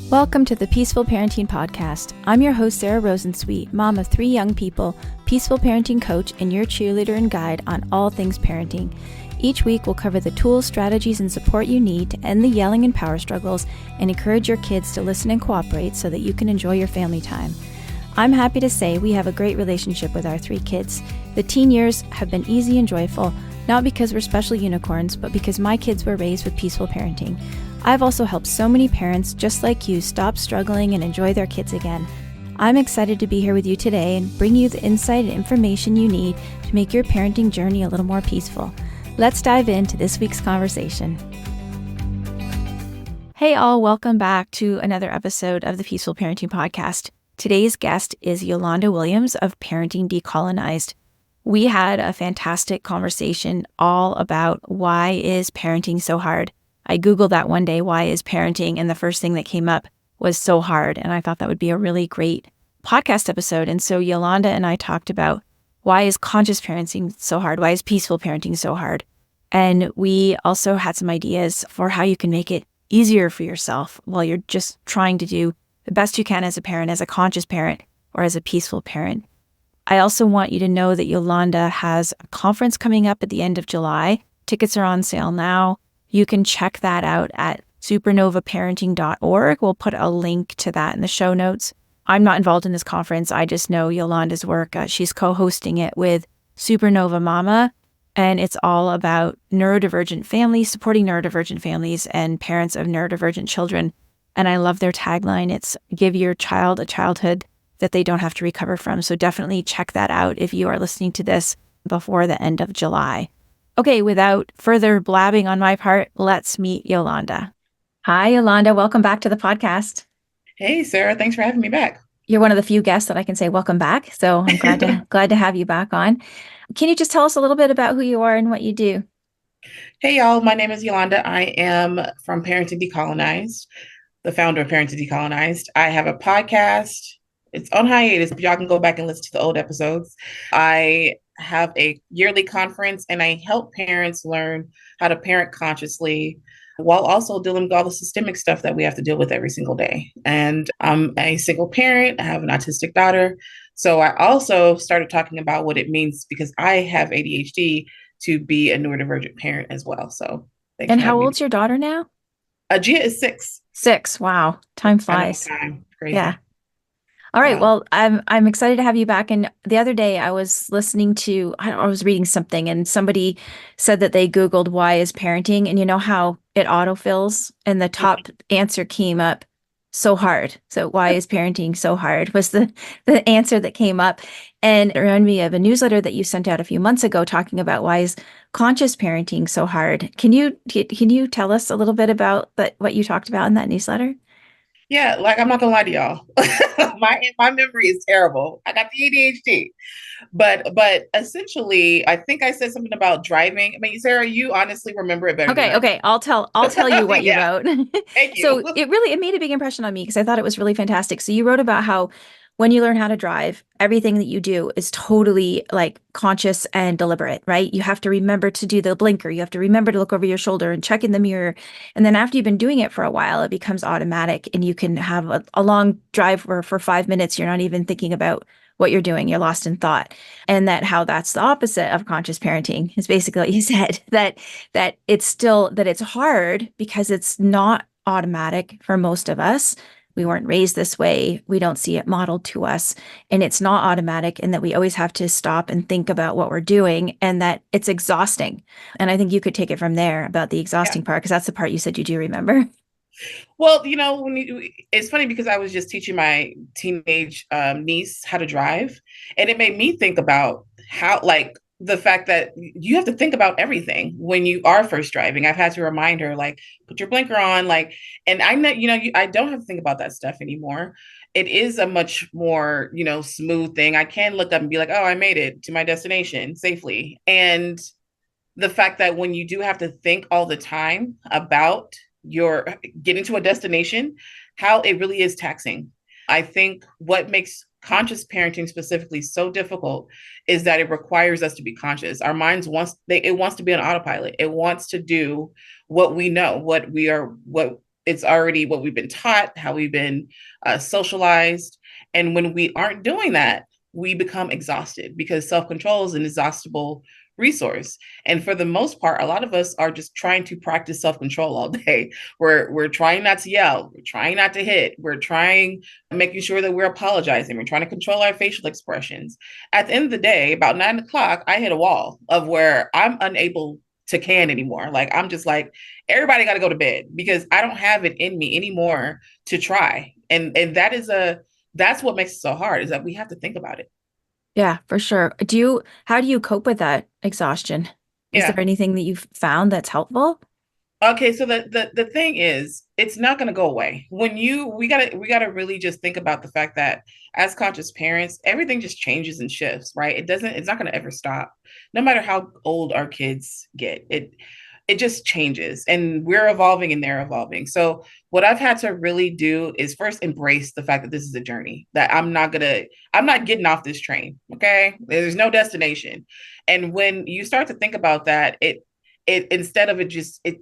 Welcome to the Peaceful Parenting Podcast. I'm your host, Sarah Rosensweet, mom of 3 young people, peaceful parenting coach, and your cheerleader and guide on all things parenting. Each week, we'll cover the tools, strategies, and support you need to end the yelling and power struggles and encourage your kids to listen and cooperate so that you can enjoy your family time. I'm happy to say we have a great relationship with our 3 kids. The teen years have been easy and joyful, not because we're special unicorns, but because my kids were raised with peaceful parenting. I've also helped so many parents just like you stop struggling and enjoy their kids again. I'm excited to be here with you today and bring you the insight and information you need to make your parenting journey a little more peaceful. Let's dive into this week's conversation. Hey all, welcome back to another episode of the Peaceful Parenting Podcast. Today's guest is Yolanda Williams of Parenting Decolonized. We had a fantastic conversation all about why is parenting so hard. I Googled that one day, why is parenting? And the first thing that came up was so hard. And I thought that would be a really great podcast episode. And so Yolanda and I talked about why is conscious parenting so hard? Why is peaceful parenting so hard? And we also had some ideas for how you can make it easier for yourself while you're just trying to do the best you can as a parent, as a conscious parent, or as a peaceful parent. I also want you to know that Yolanda has a conference coming up at the end of July. Tickets are on sale now. You can check that out at supernovaparenting.org. We'll put a link to that in the show notes. I'm not involved in this conference. I just know Yolanda's work. She's co-hosting it with Supernova Mama, and it's all about neurodivergent families, supporting neurodivergent families and parents of neurodivergent children. And I love their tagline. It's give your child a childhood that they don't have to recover from. So definitely check that out if you are listening to this before the end of July. Okay, without further blabbing on my part, let's meet Yolanda. Hi, Yolanda. Welcome back to the podcast. Hey, Sarah. Thanks for having me back. You're one of the few guests that I can say welcome back. So I'm glad to have you back on. Can you just tell us a little bit about who you are and what you do? Hey, y'all. My name is Yolanda. I am from Parenting Decolonized, the founder of Parenting Decolonized. I have a podcast. It's on hiatus, but y'all can go back and listen to the old episodes. I have a yearly conference and I help parents learn how to parent consciously while also dealing with all the systemic stuff that we have to deal with every single day. And I'm a single parent. I have an autistic daughter. So I also started talking about what it means because I have ADHD to be a neurodivergent parent as well. So thanks. And how old's your daughter now? Gia is 6. 6. Wow. Time flies. Time. Crazy. Yeah. All right. Wow. Well, I'm excited to have you back. And the other day I was listening to, I was reading something and somebody said that they Googled why is parenting, and you know how it autofills and the top answer came up so hard. So why is parenting so hard was the answer that came up. And it reminded me of a newsletter that you sent out a few months ago talking about why is conscious parenting so hard. Can you tell us a little bit about what you talked about in that newsletter? Yeah, like I'm not gonna lie to y'all. My memory is terrible. I got the ADHD. But essentially, I think I said something about driving. I mean, Sarah, you honestly remember it better. Okay. I'll tell you what you wrote. Thank you. So it made a big impression on me because I thought it was really fantastic. So you wrote about how when you learn how to drive, everything that you do is totally like conscious and deliberate, right? You have to remember to do the blinker. You have to remember to look over your shoulder and check in the mirror. And then after you've been doing it for a while, it becomes automatic and you can have a long drive where for 5 minutes, you're not even thinking about what you're doing. You're lost in thought. And that's the opposite of conscious parenting is basically what you said, that it's hard because it's not automatic for most of us. We weren't raised this way. We don't see it modeled to us, and it's not automatic, and that we always have to stop and think about what we're doing, and that it's exhausting. And I think you could take it from there about the exhausting part, because that's the part you said you do remember. Well, it's funny because I was just teaching my teenage niece how to drive, and it made me think about how, like, the fact that you have to think about everything when you are first driving. I've had to remind her, like, put your blinker on, like, and I know, I don't have to think about that stuff anymore. It is a much more, smooth thing. I can look up and be like, oh, I made it to my destination safely. And the fact that when you do have to think all the time about getting to a destination, how it really is taxing. I think what makes conscious parenting specifically so difficult is that it requires us to be conscious. Our minds wants to be on autopilot. It wants to do what we know, what it's already what we've been taught, how we've been socialized. And when we aren't doing that, we become exhausted because self-control is an exhaustible resource. And for the most part, a lot of us are just trying to practice self-control all day. We're trying not to yell, we're trying not to hit, we're trying making sure that we're apologizing, we're trying to control our facial expressions. At the end of the day, about 9 o'clock, I hit a wall of where I'm unable to can anymore. Like I'm just like, everybody got to go to bed because I don't have it in me anymore to try. And that's what makes it so hard, is that we have to think about it. Yeah, for sure. How do you cope with that exhaustion? Is there Yeah. anything that you've found that's helpful? Okay, so the thing is, it's not going to go away. When you we gotta really just think about the fact that as conscious parents, everything just changes and shifts, right? It's not going to ever stop, no matter how old our kids get. It just changes, and we're evolving and they're evolving. So what I've had to really do is first embrace the fact that this is a journey. That I'm not getting off this train. Okay, there's no destination, and when you start to think about that, it instead of it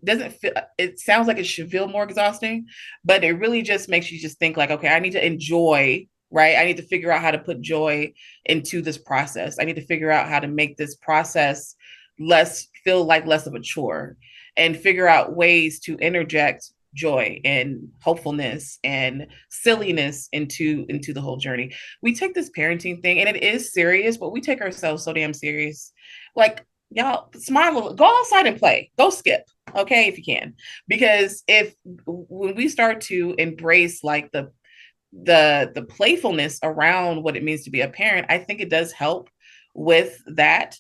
doesn't feel, it sounds like it should feel more exhausting, but it really just makes you just think like, okay, I need to enjoy, right? I need to figure out how to put joy into this process. I need to figure out how to make this process less of a chore, and figure out ways to interject joy and hopefulness and silliness into the whole journey. We take this parenting thing, and it is serious, but we take ourselves so damn serious. Like, y'all smile, go outside and play, go skip, okay, if you can. Because if when we start to embrace like the playfulness around what it means to be a parent, I think it does help with that.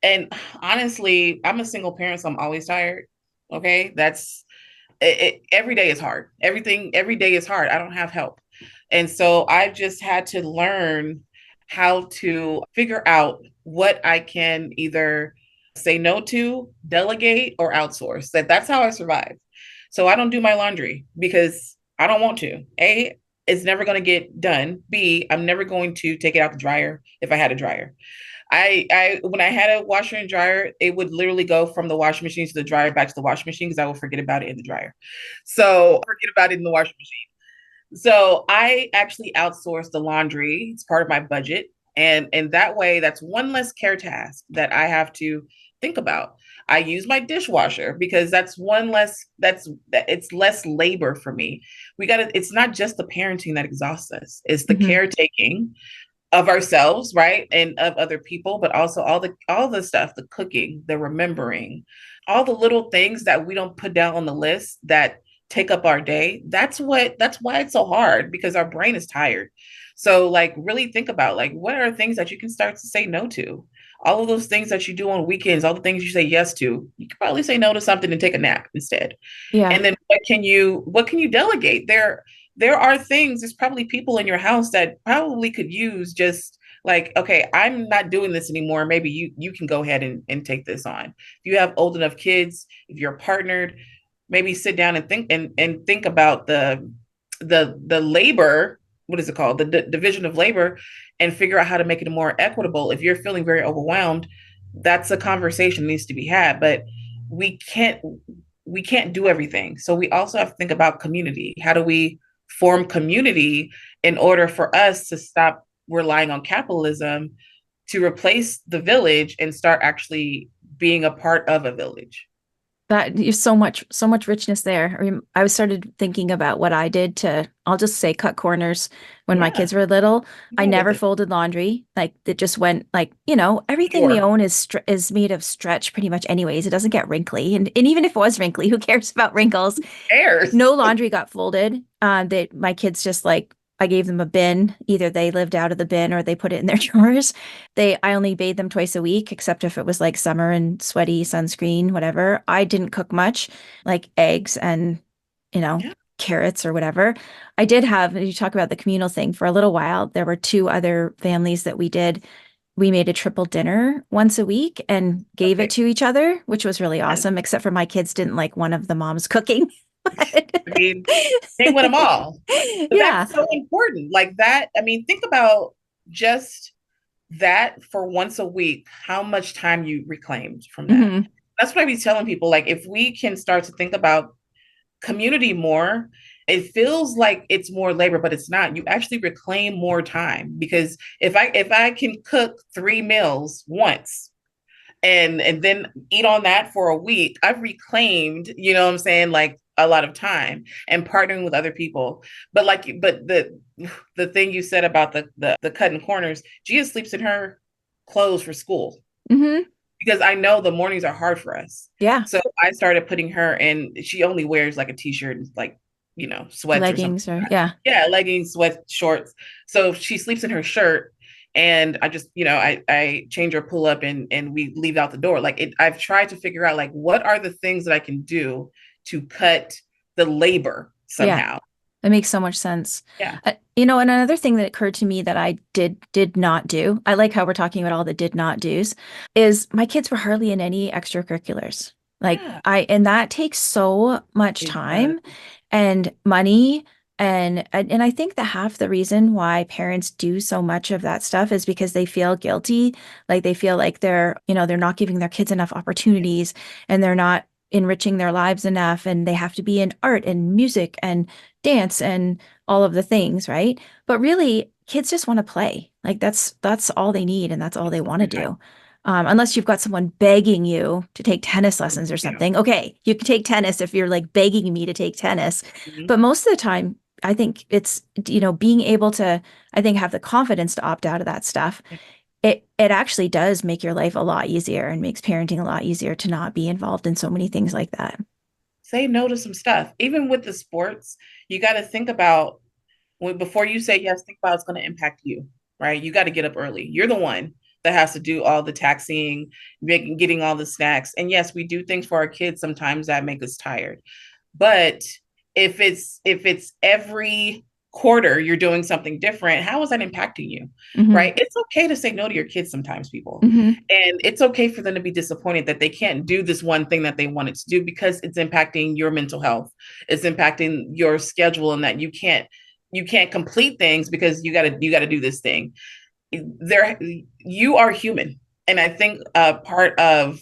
And honestly, I'm a single parent, so I'm always tired. Okay, every day is hard. Every day is hard. I don't have help. And so I've just had to learn how to figure out what I can either say no to, delegate, or outsource. That's how I survive. So I don't do my laundry because I don't want to. A, it's never going to get done. B, I'm never going to take it out the dryer if I had a dryer. I when I had a washer and dryer, it would literally go from the washing machine to the dryer back to the washing machine because I will forget about it in the dryer. So forget about it in the washing machine. So I actually outsource the laundry. It's part of my budget. And that way, that's one less care task that I have to think about. I use my dishwasher because that's one less, it's less labor for me. It's not just the parenting that exhausts us, it's the Hmm. caretaking of ourselves, right? And of other people, but also all the stuff, the cooking, the remembering, all the little things that we don't put down on the list that take up our day. That's why it's so hard, because our brain is tired. So like really think about like what are things that you can start to say no to? All of those things that you do on weekends, all the things you say yes to, you could probably say no to something and take a nap instead. Yeah. And then what can you delegate? There are things, there's probably people in your house that probably could use just like, okay, I'm not doing this anymore. Maybe you can go ahead and take this on. If you have old enough kids, if you're partnered, maybe sit down and think about the labor, what is it called? The division of labor, and figure out how to make it more equitable. If you're feeling very overwhelmed, that's a conversation that needs to be had. But we can't we can't do everything. So we also have to think about community. How do we form community in order for us to stop relying on capitalism to replace the village and start actually being a part of a village? That there's so much richness there. I started thinking about what I did to, I'll just say, cut corners when my Yeah, kids were little. I go with never it. folded laundry. Like it just went like, everything we Sure. own is made of stretch pretty much anyways. It doesn't get wrinkly. And even if it was wrinkly, who cares about wrinkles? Airs. No laundry got folded. That my kids just like, I gave them a bin. Either they lived out of the bin or they put it in their drawers. I only bathed them twice a week, except if it was like summer and sweaty sunscreen, whatever. I didn't cook much, like eggs and, you know, Yeah. carrots or whatever. I did have, you talk about the communal thing, for a little while, there were two other families that we did. We made a triple dinner once a week and gave it Okay. to each other, which was really Yes. awesome, except for my kids didn't like one of the moms cooking. I mean, they win them all. But Yeah. that's so important. Like that. I mean, think about just that for once a week, how much time you reclaimed from that. Hmm. That's what I be telling people. Like, if we can start to think about community more, it feels like it's more labor, but it's not. You actually reclaim more time, because if I can cook 3 meals once and then eat on that for a week, I've reclaimed, you know what I'm saying, like a lot of time and partnering with other people. But the thing you said about the cutting corners, Gia sleeps in her clothes for school, Mm-hmm. because I know the mornings are hard for us. Yeah. So I started putting her in, she only wears like a t-shirt and like, sweats or something. Leggings or yeah. Yeah, leggings, sweat shorts. So she sleeps in her shirt, and I just, I change her pull up, and we leave out the door. Like I've tried to figure out like what are the things that I can do to cut the labor Yeah. somehow. That makes so much sense. Yeah. And another thing that occurred to me that I did not do, I like how we're talking about all the did not do's, is my kids were hardly in any extracurriculars. Yeah. And that takes so much It does. time and money. And I think that half the reason why parents do so much of that stuff is because they feel guilty. Like they feel like they're not giving their kids enough opportunities, and they're not enriching their lives enough, and they have to be in art and music and dance and all of the things, right? But really, kids just want to play. Like that's all they need, and that's all they want to do. Unless you've got someone begging you to take tennis lessons or Yeah. something. Okay, you can take tennis if you're like begging me to take tennis. Mhm. But most of the time, I think it's, being able to, I think, have the confidence to opt out of that stuff. It actually does make your life a lot easier and makes parenting a lot easier to not be involved in so many things like that. Say no to some stuff. Even with the sports, you got to think about, before you say yes, think about it's going to impact you, right? You got to get up early. You're the one that has to do all the taxiing, getting all the snacks. And yes, we do things for our kids sometimes that make us tired. But if it's every quarter you're doing something different, how is that impacting you? Hmm. Right? It's okay to say no to your kids sometimes, people. Hmm. And it's okay for them to be disappointed that they can't do this one thing that they wanted to do, because it's impacting your mental health. It's impacting your schedule, and that you can't complete things because you got to do this thing. You are human. And I think part of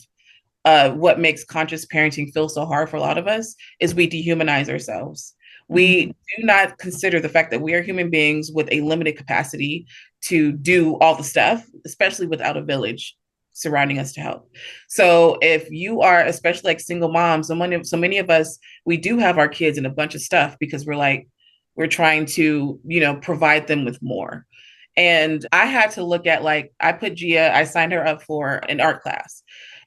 what makes conscious parenting feel so hard for a lot of us is we dehumanize ourselves. We Hmm. do not consider the fact that we are human beings with a limited capacity to do all the stuff, especially without a village surrounding us to help. So if you are, especially like single moms, so many of us, we do have our kids in a bunch of stuff because we're trying to, provide them with more. And I had to look at, like, I signed her up for an art class,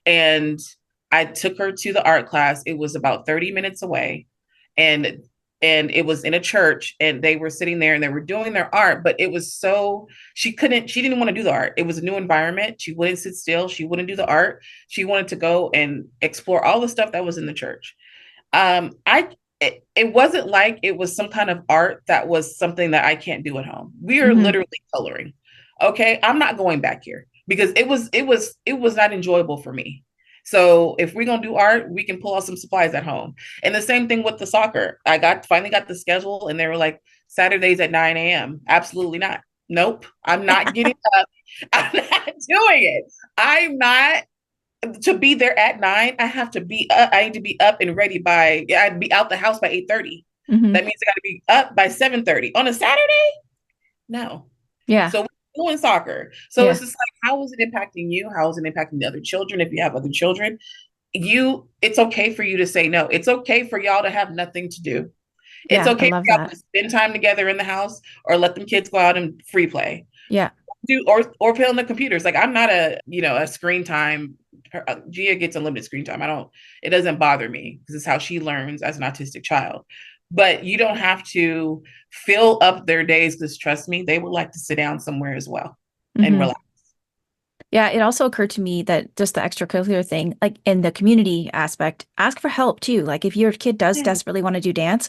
and I took her to the art class. It was about 30 minutes away. And it was in a church, and they were sitting there and they were doing their art, but it was so she didn't want to do the art. It was a new environment. She wouldn't sit still. She wouldn't do the art. She wanted to go and explore all the stuff that was in the church. I it wasn't like it was some kind of art that was something that I can't do at home. We are Hmm. literally coloring. Okay, I'm not going back here because it was not enjoyable for me. So if we're gonna do art, we can pull out some supplies at home. And the same thing with the soccer. I finally got the schedule, and they were like, Saturdays at 9 a.m. Absolutely not. Nope. I'm not getting up. I'm not doing it. I'm not to be there at 9. I need to be up and ready I'd be out the house by 8:30. Hmm. That means I got to be up by 7:30 on a Saturday. No. Yeah. So we're doing soccer. So Yeah. it's just like, how is it impacting you? How is it impacting the other children? If you have other children, it's okay for you to say no. It's okay for y'all to have nothing to do. It's Yeah. I okay for love y'all that. to spend time together in the house, or let them kids go out and free play. Yeah. Do or play on the computers. Like, I'm not a screen time. Gia gets unlimited screen time. It doesn't bother me because it's how she learns as an autistic child. But you don't have to fill up their days, because trust me, they would like to sit down somewhere as well and Hmm. relax. Yeah, it also occurred to me that just the extracurricular thing, like in the community aspect, ask for help too. Like if your kid does Yeah. desperately want to do dance,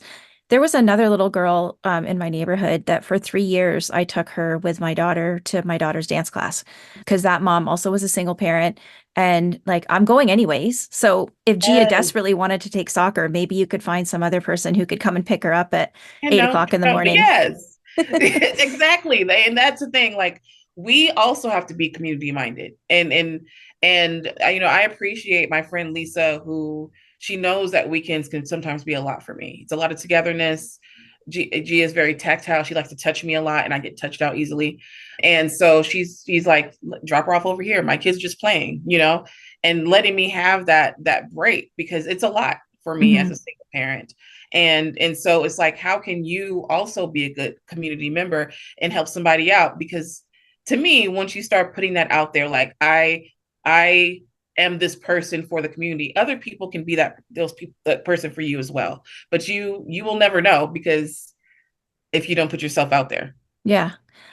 there was another little girl in my neighborhood that for 3 years I took her with my daughter to my daughter's dance class because that mom also was a single parent. And like, I'm going anyways. So if Gia Yes. desperately wanted to take soccer, maybe you could find some other person who could come and pick her up at You 8 o'clock in the but morning. yes, exactly. And that's the thing. Like, we also have to be community minded, and I appreciate my friend Lisa, who she knows that weekends can sometimes be a lot for me. It's a lot of togetherness. G is very tactile. She likes to touch me a lot, and I get touched out easily. And so she's like, drop her off over here. My kids are just playing, and letting me have that break, because it's a lot for me as Mm-hmm. a single parent. And so it's like, how can you also be a good community member and help somebody out? Because to me, once you start putting that out there, like I am this person for the community, other people can be that person for you as well. But you will never know, because if you don't put yourself out there. Yeah.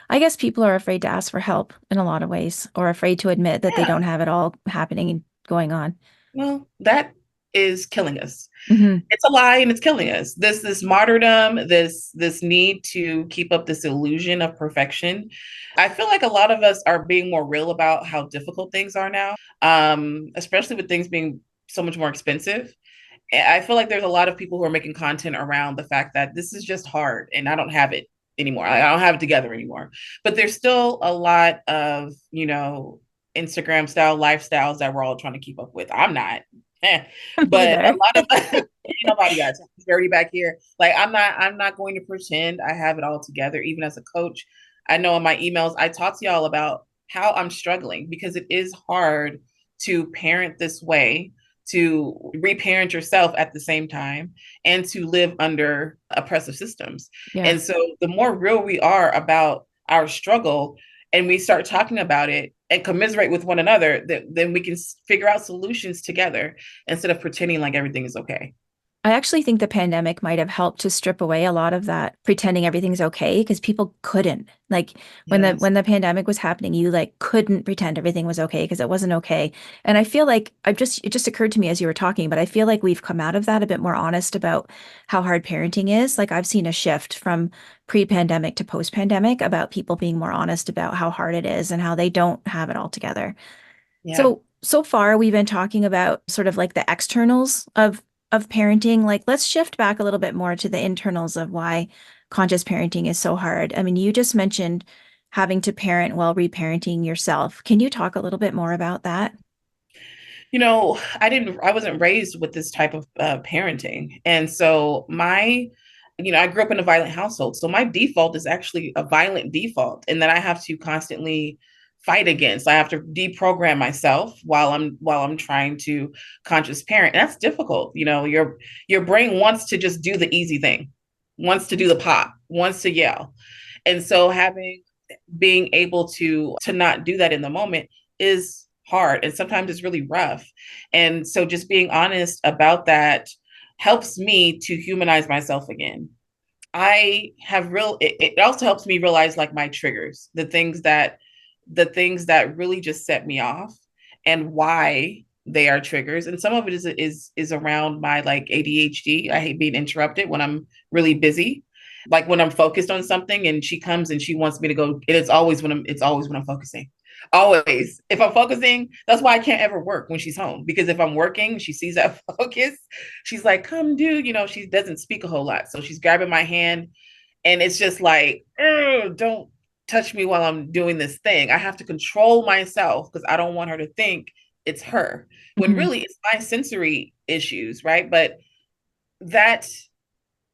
I guess people are afraid to ask for help in a lot of ways, or afraid to admit that they Yeah. don't have it all happening and going on. Well, that is killing us. Hmm. It's a lie, and it's killing us. This martyrdom, this need to keep up this illusion of perfection. I feel like a lot of us are being more real about how difficult things are now, especially with things being so much more expensive. I feel like there's a lot of people who are making content around the fact that this is just hard and I don't have it anymore. I don't have it together anymore. But there's still a lot of, Instagram style lifestyles that we're all trying to keep up with. I'm not. But a Neither. lot of nobody got dirty back here. Like I'm not going to pretend I have it all together, even as a coach. I know in my emails I talk to y'all about how I'm struggling, because it is hard to parent this way, to reparent yourself at the same time, and to live under oppressive systems. Yeah. And so the more real we are about our struggle, and we start talking about it and commiserate with one another, then we can figure out solutions together, instead of pretending like everything is okay. I actually think the pandemic might have helped to strip away a lot of that pretending everything's okay, because people couldn't. Like when the Yes. when the pandemic was happening, you like couldn't pretend everything was okay because it wasn't okay. And I feel like it just occurred to me as you were talking, but I feel like we've come out of that a bit more honest about how hard parenting is. Like I've seen a shift from pre-pandemic to post-pandemic about people being more honest about how hard it is and how they don't have it all together. Yeah. So far we've been talking about sort of like the externals of parenting. Like let's shift back a little bit more to the internals of why conscious parenting is so hard. I mean, you just mentioned having to parent while reparenting yourself. Can you talk a little bit more about that? I wasn't raised with this type of parenting. And so I grew up in a violent household. So my default is actually a violent default, and that I have to constantly fight against. I have to deprogram myself while I'm trying to conscious parent. And that's difficult. Your brain wants to just do the easy thing, wants to do the pop, wants to yell. And so being able to not do that in the moment is hard, and sometimes it's really rough. And so just being honest about that helps me to humanize myself again. It also helps me realize, like, my triggers, the things that really just set me off, and why they are triggers. And some of it is around my, like, ADHD. I hate being interrupted when I'm really busy. Like when I'm focused on something and she comes and she wants me to go, it's always when I'm focusing. Always. If I'm focusing, that's why I can't ever work when she's home. Because if I'm working, she sees that focus. She's like, come do, she doesn't speak a whole lot. So she's grabbing my hand, and it's just like, don't touch me while I'm doing this thing. I have to control myself because I don't want her to think it's her, when Mhm. really it's my sensory issues, right? But that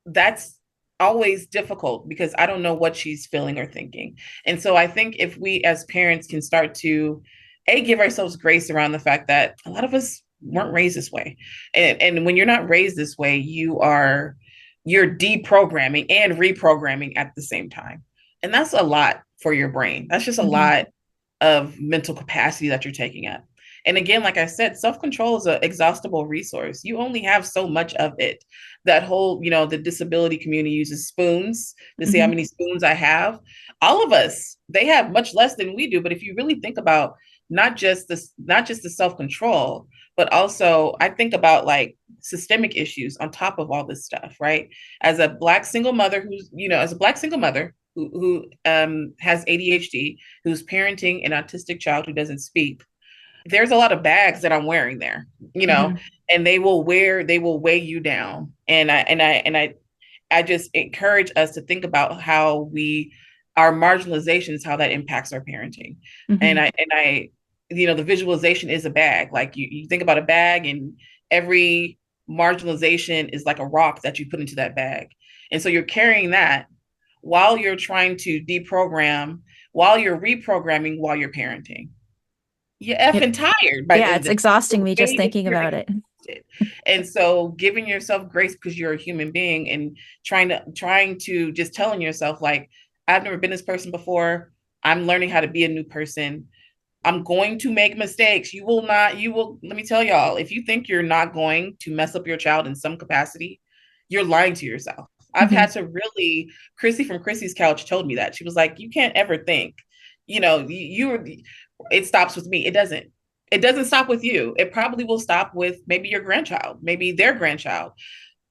that's always difficult because I don't know what she's feeling or thinking. And so I think if we as parents can start to give ourselves grace around the fact that a lot of us weren't raised this way. And when you're not raised this way, you're deprogramming and reprogramming at the same time. And that's a lot for your brain. That's just a Mhm. lot of mental capacity that you're taking up. And again, like I said, self-control is an exhaustible resource. You only have so much of it. That whole, the disability community uses spoons to see how Mhm. many spoons I have. All of us, they have much less than we do. But if you really think about not just the self-control, but also I think about, like, systemic issues on top of all this stuff, right? As a black single mother who has ADHD, who's parenting an autistic child who doesn't speak, there's a lot of bags that I'm wearing there, you know, Mhm. and they will weigh you down. And I just encourage us to think about how our marginalizations, how that impacts our parenting. And Mhm. the visualization is a bag. Like you think about a bag, and every marginalization is like a rock that you put into that bag. And so you're carrying that while you're trying to deprogram, while you're reprogramming, while you're parenting. You're effing tired by the Yeah, end it's of exhausting the me just day. thinking You're about it. exhausted. And so giving yourself grace because you're a human being and trying to just telling yourself like, I've never been this person before. I'm learning how to be a new person. I'm going to make mistakes. Let me tell y'all, if you think you're not going to mess up your child in some capacity, you're lying to yourself. I've Mm-hmm. had to really, Chrissy from Chrissy's Couch told me that. She was like, you can't ever think, it stops with me. It doesn't. It doesn't stop with you. It probably will stop with maybe your grandchild, maybe their grandchild.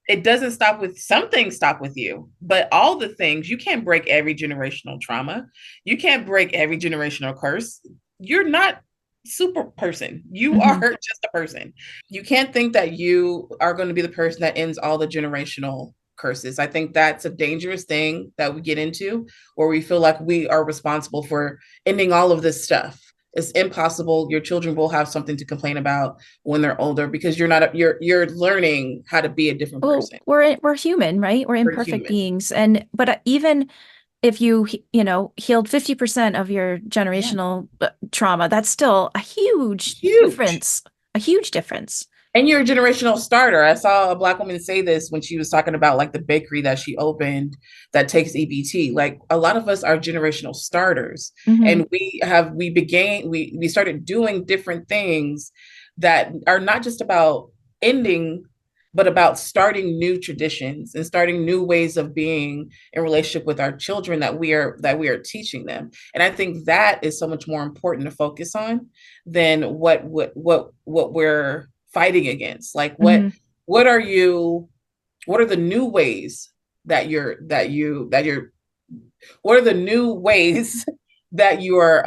It doesn't stop with some things stop with you, but all the things, you can't break every generational trauma. You can't break every generational curse. You're not super person. You are just a person. You can't think that you are going to be the person that ends all the generational curses. I think that's a dangerous thing that we get into where we feel like we are responsible for ending all of this stuff. It's impossible. Your children will have something to complain about when they're older because you're learning how to be a different person. We're human, right? We're We're imperfect human. beings. And but even if you healed 50% of your Yeah. generational trauma, that's still a huge Huge. difference. A huge difference. And you're a generational starter. I saw a Black woman say this when she was talking about like the bakery that she opened that takes EBT. Like a lot of us are generational starters. Mm-hmm. And we started doing different things that are not just about ending, but about starting new traditions and starting new ways of being in relationship with our children that we are teaching them. And I think that is so much more important to focus on than what we're fighting against. Like Mm-hmm. what are you what are the new ways that you're what are the new ways that you are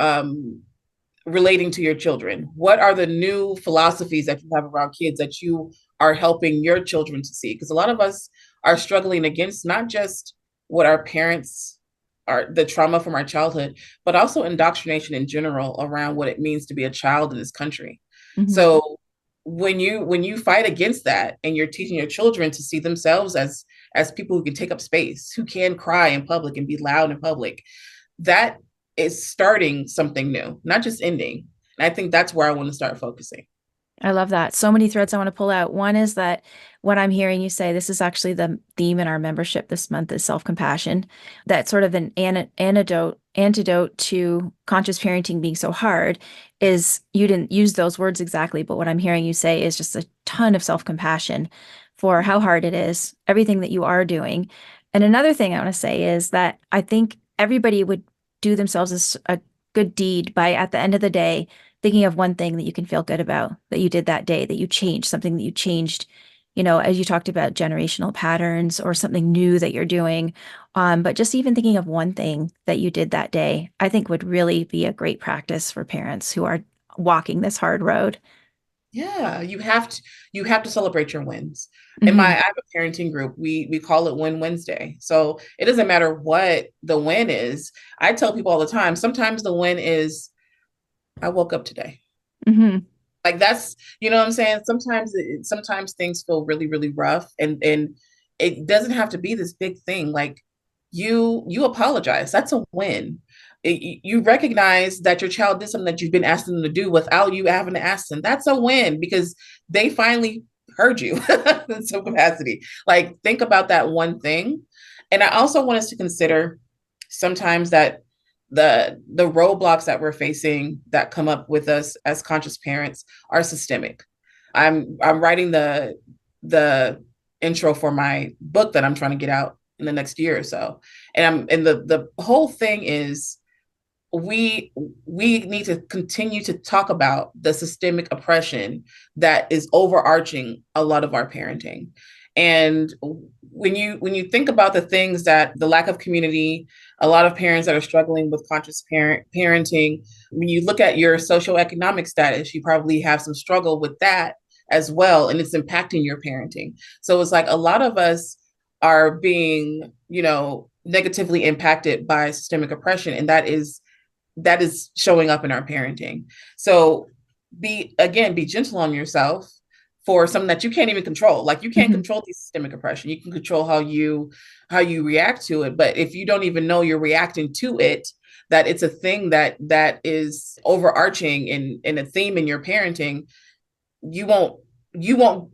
relating to your children? What are the new philosophies that you have around kids that you are helping your children to see? Because a lot of us are struggling against not just what our parents are, the trauma from our childhood, but also indoctrination in general around what it means to be a child in this country. Mm-hmm. So when you fight against that and you're teaching your children to see themselves as people who can take up space, who can cry in public and be loud in public, that is starting something new, not just ending. And I think that's where I want to start focusing. I love that. So many threads I want to pull out. One is that what I'm hearing you say, this is actually the theme in our membership this month is self-compassion. That's sort of an antidote to conscious parenting being so hard is you didn't use those words exactly, but what I'm hearing you say is just a ton of self-compassion for how hard it is, everything that you are doing. And another thing I want to say is that I think everybody would do themselves a good deed by at the end of the day thinking of one thing that you can feel good about that you did that day, that you changed, something that you changed, as you talked about generational patterns or something new that you're doing. But just even thinking of one thing that you did that day, I think would really be a great practice for parents who are walking this hard road. Yeah, you have to celebrate your wins. I Hmm. have a parenting group. We call it Win Wednesday. So it doesn't matter what the win is. I tell people all the time, sometimes the win is I woke up today. Hmm. Like that's, you know what I'm saying? Sometimes things feel really, really rough and it doesn't have to be this big thing. Like you apologize. That's a win. You recognize that your child did something that you've been asking them to do without you having to ask them. That's a win because they finally heard you in some capacity. Like think about that one thing. And I also want us to consider sometimes that the roadblocks that we're facing that come up with us as conscious parents are systemic. I'm writing the intro for my book that I'm trying to get out in the next year or so. And the whole thing is we we need to continue to talk about the systemic oppression that is overarching a lot of our parenting. And when you think about the things that the lack of community, a lot of parents that are struggling with conscious parenting, when you look at your socioeconomic status, you probably have some struggle with that as well, and it's impacting your parenting. So it's like a lot of us are being, negatively impacted by systemic oppression, and that is showing up in our parenting. So be gentle on yourself. for something that you can't even control. Like you can't Hmm. control the systemic oppression. You can control how you react to it. But if you don't even know you're reacting to it, that it's a thing that is overarching in a theme in your parenting, you won't you won't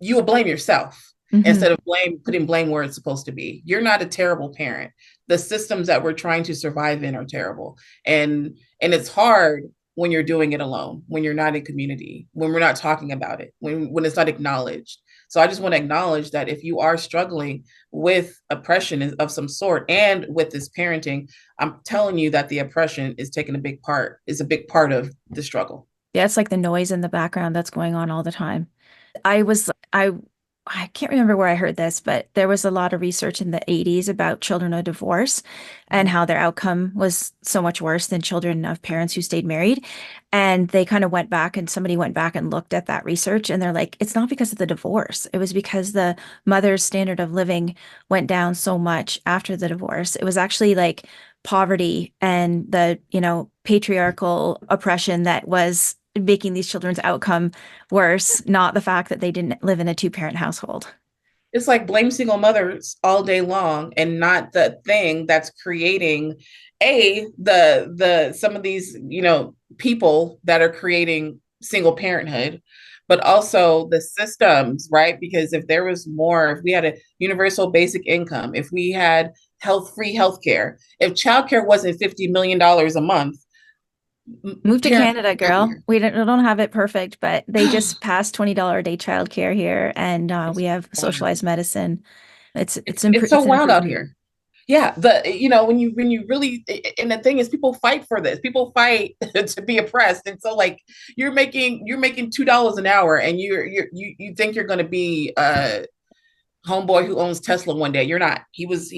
you will blame yourself Hmm. instead of putting blame where it's supposed to be. You're not a terrible parent. The systems that we're trying to survive in are terrible. And it's hard when you're doing it alone, when you're not in community, when we're not talking about it, when it's not acknowledged. So I just want to acknowledge that if you are struggling with oppression of some sort and with this parenting, I'm telling you that the oppression is a big part of the struggle. Yeah, it's like the noise in the background that's going on all the time. I was I can't remember where I heard this, but there was a lot of research in the 80s about children of divorce and how their outcome was so much worse than children of parents who stayed married. And they kind of went back and somebody went back and looked at that research and they're like, it's not because of the divorce. It was because the mother's standard of living went down so much after the divorce. It was actually like poverty and the, patriarchal oppression that was making these children's outcome worse, not the fact that they didn't live in a two-parent household. It's like blame single mothers all day long and not the thing that's creating the some of these people that are creating single parenthood, but also the systems, right? Because if we had a universal basic income, if we had free healthcare, if childcare wasn't $50 million a month, Move to parents Canada, would be girl. We don't have it perfect, but they happier. just passed $20 a day childcare here, and we It's have wild. socialized medicine. It's so It's an wild out improvement. here. Yeah, when you really, and the thing is, people fight for this. People fight to be oppressed, and so like you're making $2 an hour, and you think you're going to be a homeboy who owns Tesla one day. You're not. He was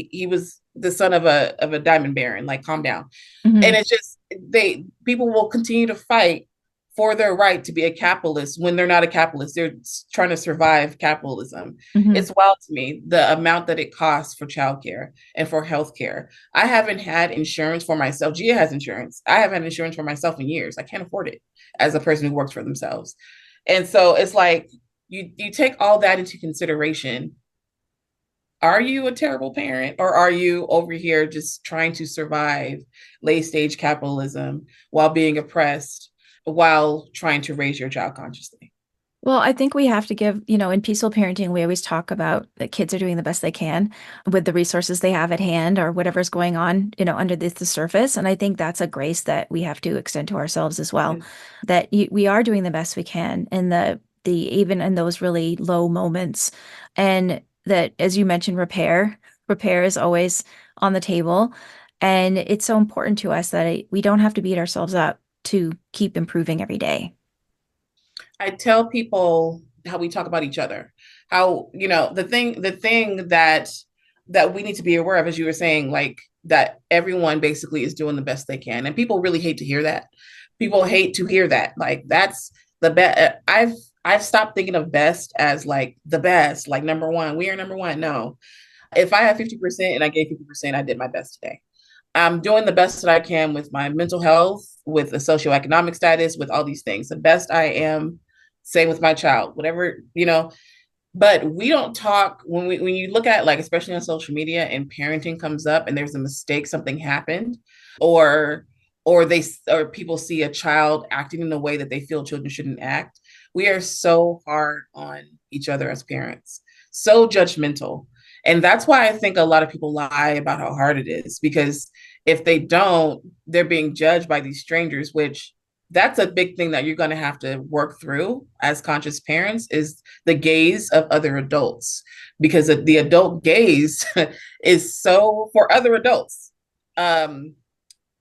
the son of a diamond baron. Like, calm down. And Hmm. it's just people will continue to fight for their right to be a capitalist when they're not a capitalist. They're trying to survive capitalism. Hmm. It's wild to me the amount that it costs for childcare and for healthcare. I haven't had insurance for myself. Gia has insurance. I haven't had insurance for myself in years. I can't afford it as a person who works for themselves. And so it's like you take all that into consideration. Are you a terrible parent, or are you over here just trying to survive late stage capitalism while being oppressed, while trying to raise your child consciously? Well, I think we have to give, in peaceful parenting, we always talk about that kids are doing the best they can with the resources they have at hand or whatever's going on, under the surface. And I think that's a grace that we have to extend to ourselves as well, Yes. that we are doing the best we can in the even in those really low moments. And that, as you mentioned, repair is always on the table. And it's so important to us that we don't have to beat ourselves up to keep improving every day. I tell people how we talk about each other, how the thing that we need to be aware of, as you were saying, like that everyone basically is doing the best they can, and people really hate to hear that. People hate to hear that. Like, that's the best. I've stopped thinking of best as like the best, like number one. We are number one. No, if I have 50% and I gave 50%, I did my best today. I'm doing the best that I can with my mental health, with the socioeconomic status, with all these things. The best I am, same with my child, whatever. But we don't talk when you look at, like, especially on social media, and parenting comes up and there's a mistake, something happened, or or people see a child acting in a way that they feel children shouldn't act. We are so hard on each other as parents, so judgmental. And that's why I think a lot of people lie about how hard it is, because if they don't, they're being judged by these strangers, which that's a big thing that you're going to have to work through as conscious parents, is the gaze of other adults, because the adult gaze is so for other adults, um,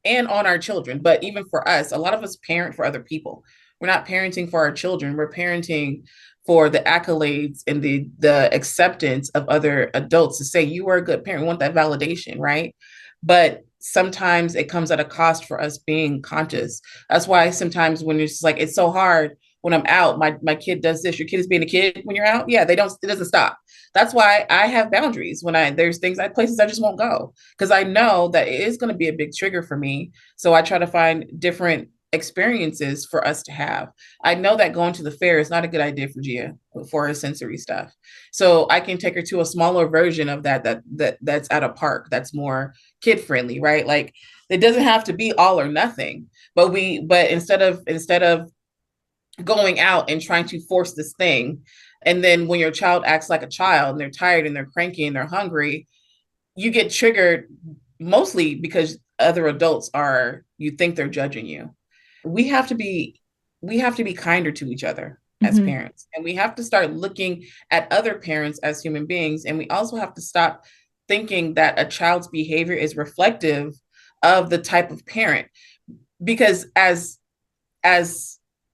and on our children. But even for us, a lot of us parent for other people. We're not parenting for our children. We're parenting for the accolades and the acceptance of other adults to say you are a good parent. We want that validation, right? But sometimes it comes at a cost for us being conscious. That's why sometimes when it's like, it's so hard when I'm out, my kid does this. Your kid is being a kid when you're out. Yeah, it doesn't stop. That's why I have boundaries when there's places I just won't go, because I know that it is going to be a big trigger for me. So I try to find different experiences for us to have. I know that going to the fair is not a good idea for Gia for her sensory stuff. So I can take her to a smaller version of that's at a park that's more kid friendly, right? Like it doesn't have to be all or nothing. But instead of going out and trying to force this thing, and then when your child acts like a child and they're tired and they're cranky and they're hungry, you get triggered mostly because other adults you think they're judging you. We have to be kinder to each other as parents, and we have to start looking at other parents as human beings, and we also have to stop thinking that a child's behavior is reflective of the type of parent, because as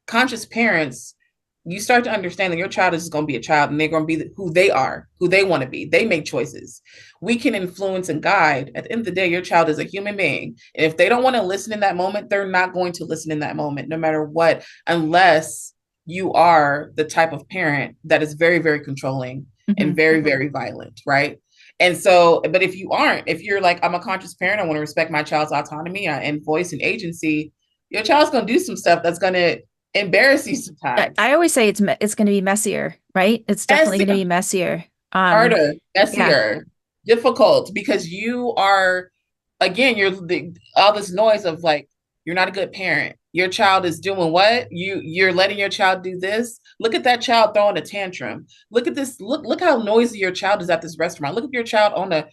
conscious parents, you start to understand that your child is going to be a child and they're going to be who they are, who they want to be. They make choices. We can influence and guide. At the end of the day, your child is a human being. And if they don't want to listen in that moment, they're not going to listen in that moment, no matter what, unless you are the type of parent that is very, very controlling and very, very violent, right? And so, but if you aren't, if you're like, I'm a conscious parent, I want to respect my child's autonomy and voice and agency, your child's going to do some stuff that's going to embarrass you sometimes. I always say it's going to be messier, right? It's definitely going to be messier. Harder, messier, difficult, because you are, again, all this noise of like, you're not a good parent. Your child is doing what? You're letting your child do this. Look at that child throwing a tantrum. Look at this. Look how noisy your child is at this restaurant. Look at your child on the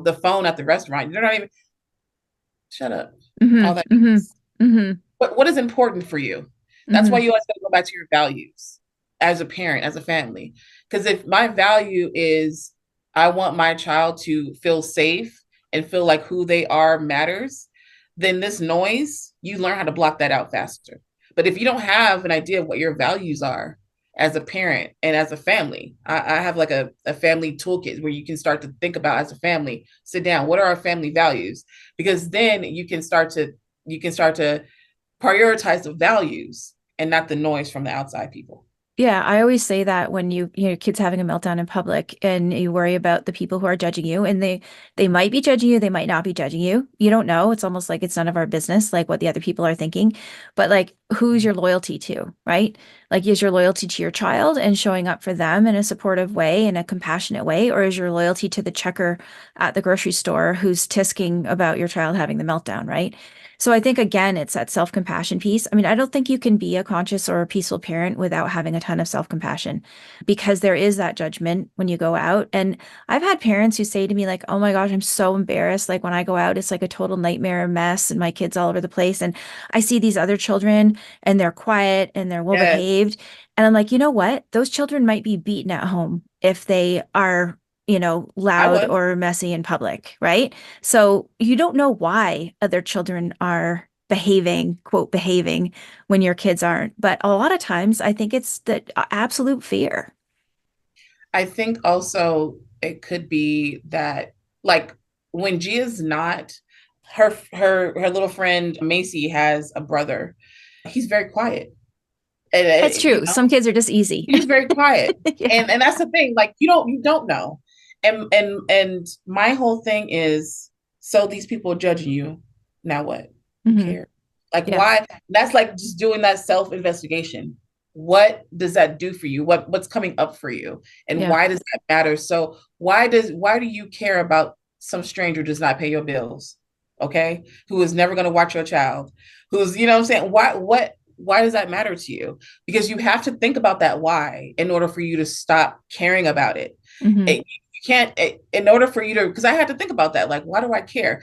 the phone at the restaurant. You're not even, shut up. All that. What is important for you? That's why you always got to go back to your values as a parent, as a family. Because if my value is I want my child to feel safe and feel like who they are matters, then this noise, you learn how to block that out faster. But if you don't have an idea of what your values are as a parent and as a family, I have like a family toolkit where you can start to think about, as a family, sit down, what are our family values? Because then you can start to prioritize the values and not the noise from the outside people. Yeah, I always say that when your kid's having a meltdown in public and you worry about the people who are judging you, and they might be judging you, they might not be judging you. You don't know. It's almost like it's none of our business, like what the other people are thinking. But like, who's your loyalty to, right? Like, is your loyalty to your child and showing up for them in a supportive way, in a compassionate way, or is your loyalty to the checker at the grocery store who's tisking about your child having the meltdown, right? So I think, again, it's that self-compassion piece. I mean, I don't think you can be a conscious or a peaceful parent without having a ton of self-compassion, because there is that judgment when you go out. And I've had parents who say to me like, oh my gosh, I'm so embarrassed. Like when I go out, it's like a total nightmare, mess, and my kids all over the place. And I see these other children and they're quiet and they're well behaved. And I'm like, you know what? Those children might be beaten at home if they are loud or messy in public, right? So you don't know why other children are behaving, quote, behaving when your kids aren't. But a lot of times I think it's the absolute fear. I think also it could be that, like, when Gia's not, her little friend Macy has a brother. He's very quiet. And it's true. Some kids are just easy. He's very quiet. And that's the thing. Like, you don't know. And my whole thing is, so these people are judging you. Now what? Who cares? Like, why? That's like just doing that self-investigation. What does that do for you? What's coming up for you? And why does that matter? So why do you care about some stranger who does not pay your bills? Okay. Who is never going to watch your child? Who's, what I'm saying? Why does that matter to you? Because you have to think about that why in order for you to stop caring about it. You can't, in order for you to, because I had to think about that. Like, why do I care?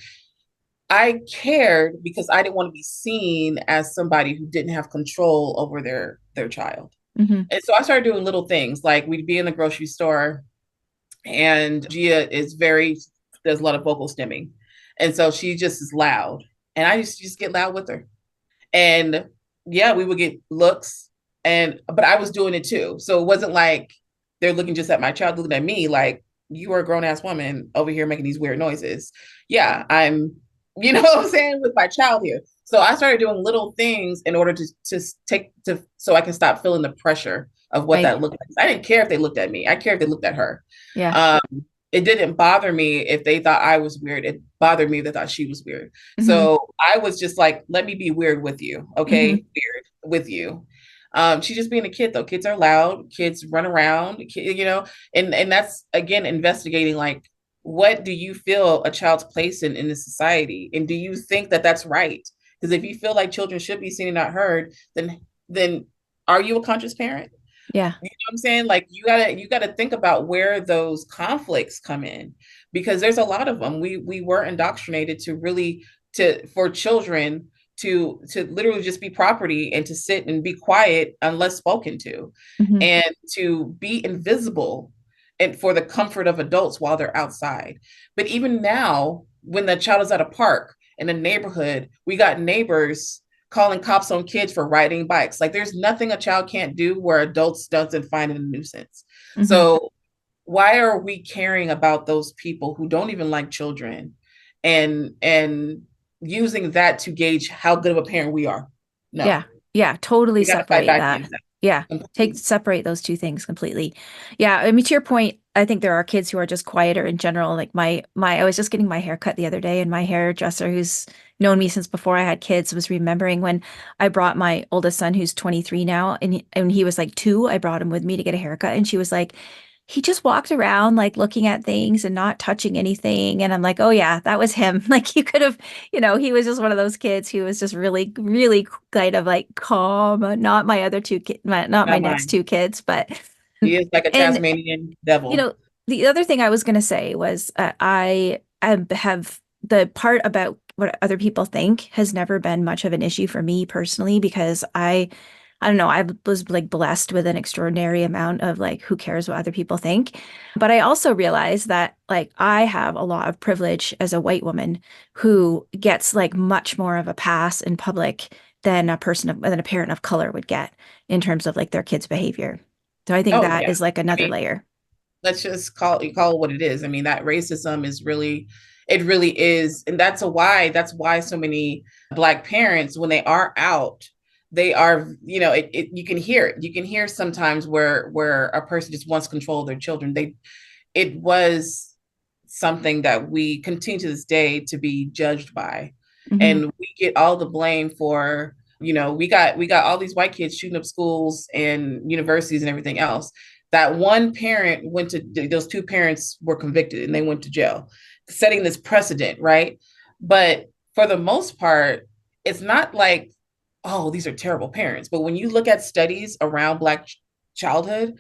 I cared because I didn't want to be seen as somebody who didn't have control over their child. And so I started doing little things, like we'd be in the grocery store and Gia does a lot of vocal stimming. And so she just is loud. And I used to just get loud with her. And yeah, we would get looks, but I was doing it too. So it wasn't like they're looking just at my child, looking at me like, you are a grown ass woman over here making these weird noises. Yeah, I'm, what I'm saying, with my child here. So I started doing little things in order so I can stop feeling the pressure of what that looked like. I didn't care if they looked at me. I cared if they looked at her. Yeah. it didn't bother me if they thought I was weird. It bothered me if they thought she was weird. Mm-hmm. So I was just like, let me be weird with you. Okay. Mm-hmm. Weird with you. She's just being a kid though. Kids are loud, kids run around, and that's again investigating like what do you feel a child's place in the society? And do you think that that's right? Because if you feel like children should be seen and not heard, then are you a conscious parent? Yeah. You know what I'm saying? Like you gotta think about where those conflicts come in because there's a lot of them. We were indoctrinated to really to for children to literally just be property and to sit and be quiet unless spoken to Mm-hmm. and to be invisible and for the comfort of adults while they're outside. But even now, when the child is at a park in a neighborhood, we got neighbors calling cops on kids for riding bikes. Like there's nothing a child can't do where adults doesn't find it a nuisance. Mm-hmm. So why are we caring about those people who don't even like children and using that to gauge how good of a parent we are? Yeah. No, Yeah. Totally we got to fight separate back that. against that Yeah. completely. Separate those two things completely. Yeah. I mean, to your point, I think there are kids who are just quieter in general. Like I was just getting my hair cut the other day, and my hairdresser, who's known me since before I had kids, was remembering when I brought my oldest son, who's 23 now, and he was like 2. I brought him with me to get a haircut, and she was like, he just walked around like looking at things and not touching anything. And I'm like, oh yeah, that was him. Like you could have, he was just one of those kids who was just really, really kind of like calm. Not my other two kids, not my Not next mine. 2 kids, but He is like a and Tasmanian you devil. know, the other thing I was going to say was I have the part about what other people think has never been much of an issue for me personally because I don't know, I was like blessed with an extraordinary amount of like who cares what other people think. But I also realized that like I have a lot of privilege as a white woman who gets like much more of a pass in public than than a parent of color would get in terms of like their kids' behavior. So I think Oh that yeah. is like I another mean, layer. let's just call it what it is. I mean, that racism is really, it really is, and that's why so many Black parents, when they are out, they are, you can hear it. You can hear sometimes where a person just wants control of their children. It was something that we continue to this day to be judged by, Hmm. and we get all the blame for. We got all these white kids shooting up schools and universities and everything else that one parent went to those two parents were convicted and they went to jail, setting this precedent, right? But for the most part, it's not like, oh, these are terrible parents. But when you look at studies around Black childhood,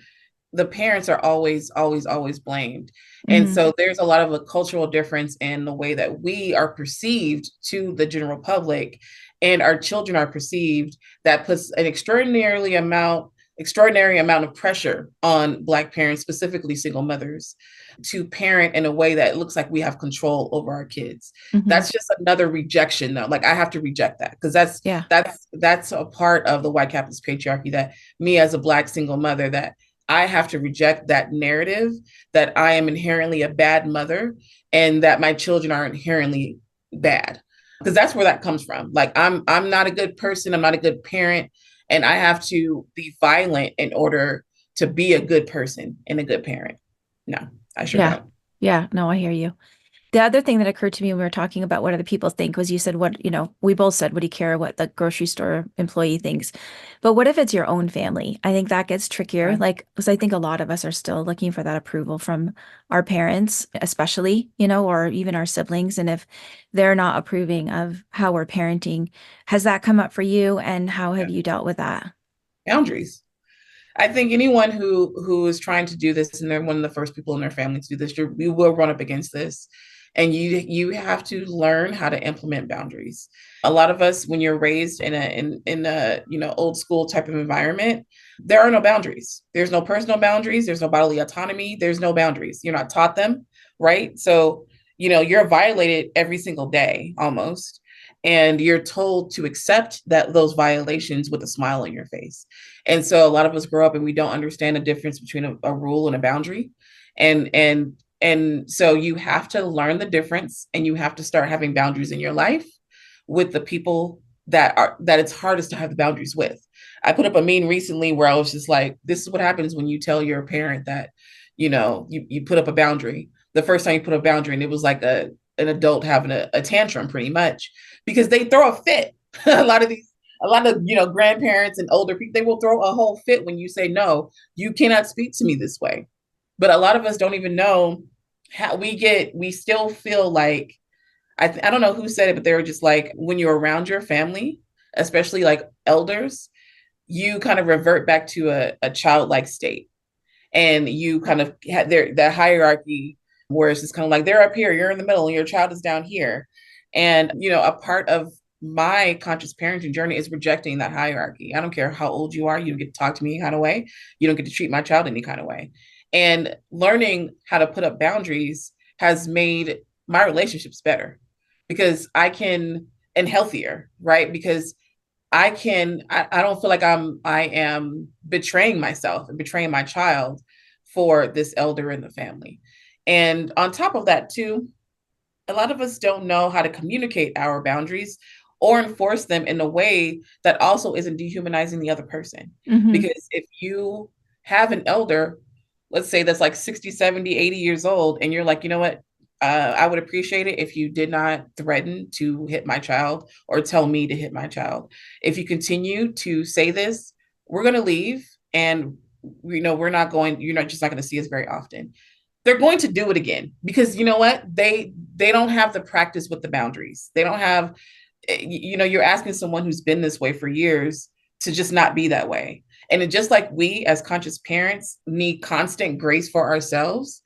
the parents are always, always, always blamed. And Hmm. so there's a lot of a cultural difference in the way that we are perceived to the general public and our children are perceived that puts an extraordinary amount of pressure on Black parents, specifically single mothers, to parent in a way that looks like we have control over our kids. Hmm. That's just another rejection, though. Like I have to reject that because that's Yeah. that's that's a part of the white capitalist patriarchy that me as a Black single mother that I have to reject that narrative that I am inherently a bad mother and that my children are inherently bad. Because that's where that comes from. Like I'm not a good person, I'm not a good parent, and I have to be violent in order to be a good person and a good parent. No, I sure Yeah. don't. Yeah. No, I hear you. The other thing that occurred to me when we were talking about what other people think was you said, we both said, would you care what the grocery store employee thinks? But what if it's your own family? I think that gets trickier. Right. Like, because I think a lot of us are still looking for that approval from our parents, especially, or even our siblings. And if they're not approving of how we're parenting, has that come up for you? And how have Yeah. you dealt with that? Boundaries. I think anyone who is trying to do this, and they're one of the first people in their family to do this, you will run up against this, and you have to learn how to implement boundaries. A lot of us, when you're raised in a old school type of environment, there are no boundaries. There's no personal boundaries. There's no bodily autonomy. There's no boundaries. You're not taught them, right? So you're violated every single day almost. And you're told to accept that those violations with a smile on your face. And so a lot of us grow up and we don't understand the difference between a rule and a boundary. And so you have to learn the difference and you have to start having boundaries in your life with the people that it's hardest to have the boundaries with. I put up a meme recently where I was just like, this is what happens when you tell your parent that, you put up a boundary. the first time you put a boundary, and it was like an adult having a tantrum pretty much, because they throw a fit. a lot of these a lot of grandparents and older people, they will throw a whole fit when you say, no, you cannot speak to me this way. But a lot of us don't even know how we still feel like, I don't know who said it, but they were just like, when you're around your family, especially like elders, you kind of revert back to a childlike state, and you kind of had that hierarchy where it's just kind of like, they're up here, you're in the middle, and your child is down here. And a part of my conscious parenting journey is rejecting that hierarchy. I don't care how old you are, you don't get to talk to me any kind of way, you don't get to treat my child any kind of way. And learning how to put up boundaries has made my relationships better, because I can, and healthier, right? Because I don't feel like I am betraying myself and betraying my child for this elder in the family. And on top of that too, a lot of us don't know how to communicate our boundaries or enforce them in a way that also isn't dehumanizing the other person. Mm-hmm. Because if you have an elder, let's say that's like 60, 70, 80 years old, and you're like, you know what? I would appreciate it if you did not threaten to hit my child or tell me to hit my child. If you continue to say this, we're going to leave, and you're not going to see us very often. They're going to do it again, because you know what? They don't have the practice with the boundaries. They don't have, you're asking someone who's been this way for years to just not be that way. And it, just like we as conscious parents need constant grace for ourselves.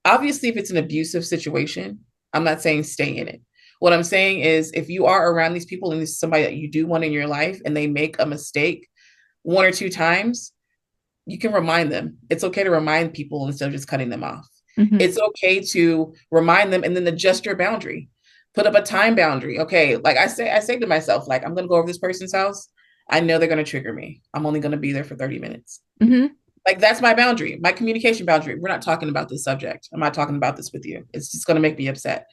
Obviously, if it's an abusive situation, I'm not saying stay in it. What I'm saying is, if you are around these people and this is somebody that you do want in your life, and they make a mistake 1 or 2 times, you can remind them. It's okay to remind people instead of just cutting them off. Mm-hmm. It's okay to remind them and then adjust your boundary. Put up a time boundary. Okay, like I say to myself, like, I'm going to go over this person's house. I know they're going to trigger me. I'm only going to be there for 30 minutes. Mm-hmm. Like, that's my boundary, my communication boundary. We're not talking about this subject. I'm not talking about this with you. It's just going to make me upset.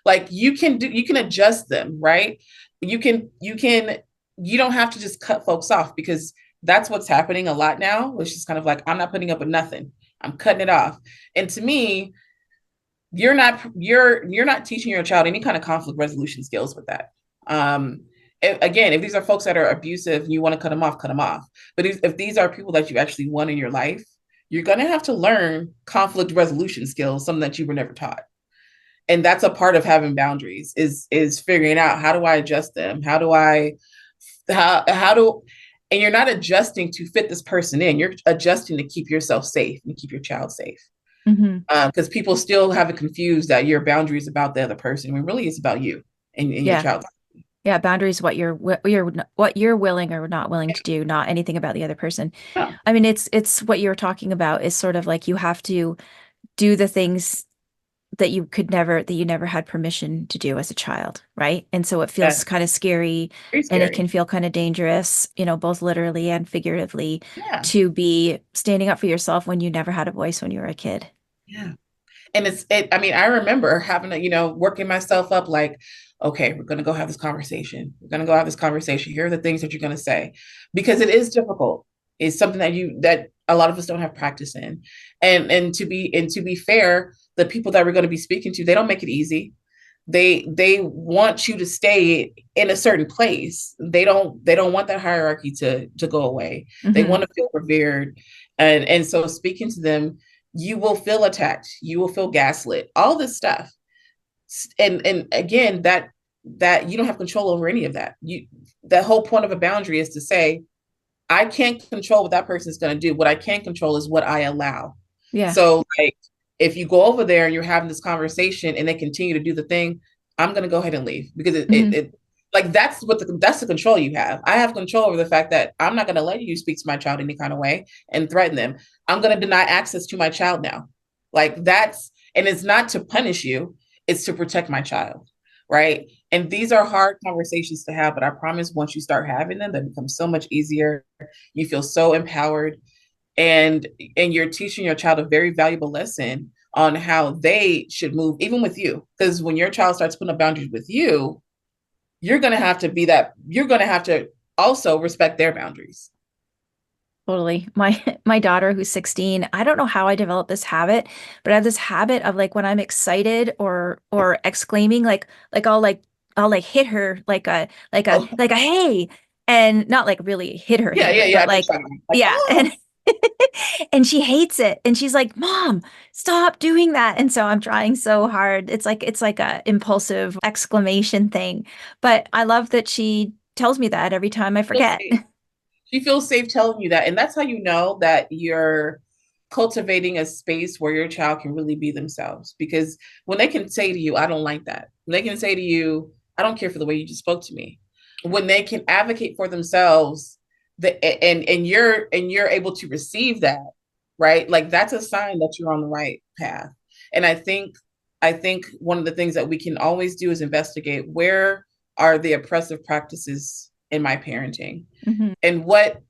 Like, you can adjust them, right? You don't have to just cut folks off, because that's what's happening a lot now. It's just kind of like, I'm not putting up with nothing. I'm cutting it off. And to me, you're not teaching your child any kind of conflict resolution skills with that. If these are folks that are abusive and you want to cut them off. But if these are people that you actually want in your life, you're going to have to learn conflict resolution skills, something that you were never taught. And that's a part of having boundaries, is figuring out, how do I adjust them? And you're not adjusting to fit this person in. You're adjusting to keep yourself safe and keep your child safe. Because people still have it confused that your boundary is about the other person, when really it's about you and your child. Yeah, boundaries, what you're willing or not willing to do, not anything about the other person. Yeah. I mean, it's what you're talking about is sort of like, you have to do the things that you never had permission to do as a child, right? And so it feels kind of scary, and it can feel kind of dangerous, both literally and figuratively, to be standing up for yourself when you never had a voice when you were a kid. Yeah. And I remember having to, working myself up, like, okay, we're going to go have this conversation. We're going to go have this conversation. Here are the things that you're going to say, because it is difficult. It's something that a lot of us don't have practice in. And to be fair, the people that we're going to be speaking to, they don't make it easy. They want you to stay in a certain place. They don't want that hierarchy to go away. Mm-hmm. They want to feel revered. And so speaking to them, you will feel attacked. You will feel gaslit, all this stuff. And again, that you don't have control over any of that. The whole point of a boundary is to say, I can't control what that person's going to do. What I can control is what I allow. Yeah. So, like, if you go over there and you're having this conversation and they continue to do the thing, I'm going to go ahead and leave, because that's the control you have. I have control over the fact that I'm not going to let you speak to my child any kind of way and threaten them. I'm going to deny access to my child now. Like, and it's not to punish you, it's to protect my child. Right. And these are hard conversations to have, but I promise, once you start having them, they become so much easier. You feel so empowered, and you're teaching your child a very valuable lesson on how they should move, even with you. Because when your child starts putting up boundaries with you, you're going to have to also respect their boundaries. Totally. My daughter who's 16, I don't know how I developed this habit, but I have this habit of like when I'm excited or exclaiming like I'll like hit her Oh, like a hey, and not like really yeah, hit yeah, her, yeah. but I know what like you're talking about. Like, yeah, oh, and and she hates it and she's like, "Mom, stop doing that." And so I'm trying so hard. It's like a impulsive exclamation thing, but I love that she tells me that every time I feel forget. safe. She feels safe telling you that. And that's how you know that you're cultivating a space where your child can really be themselves. Because when they can say to you, I don't like that. When they can say to you, I don't care for the way you just spoke to me. When they can advocate for themselves, and you're able to receive that, right? Like that's a sign that you're on the right path. And I think one of the things that we can always do is investigate where are the oppressive practices in my parenting, Mhm. and what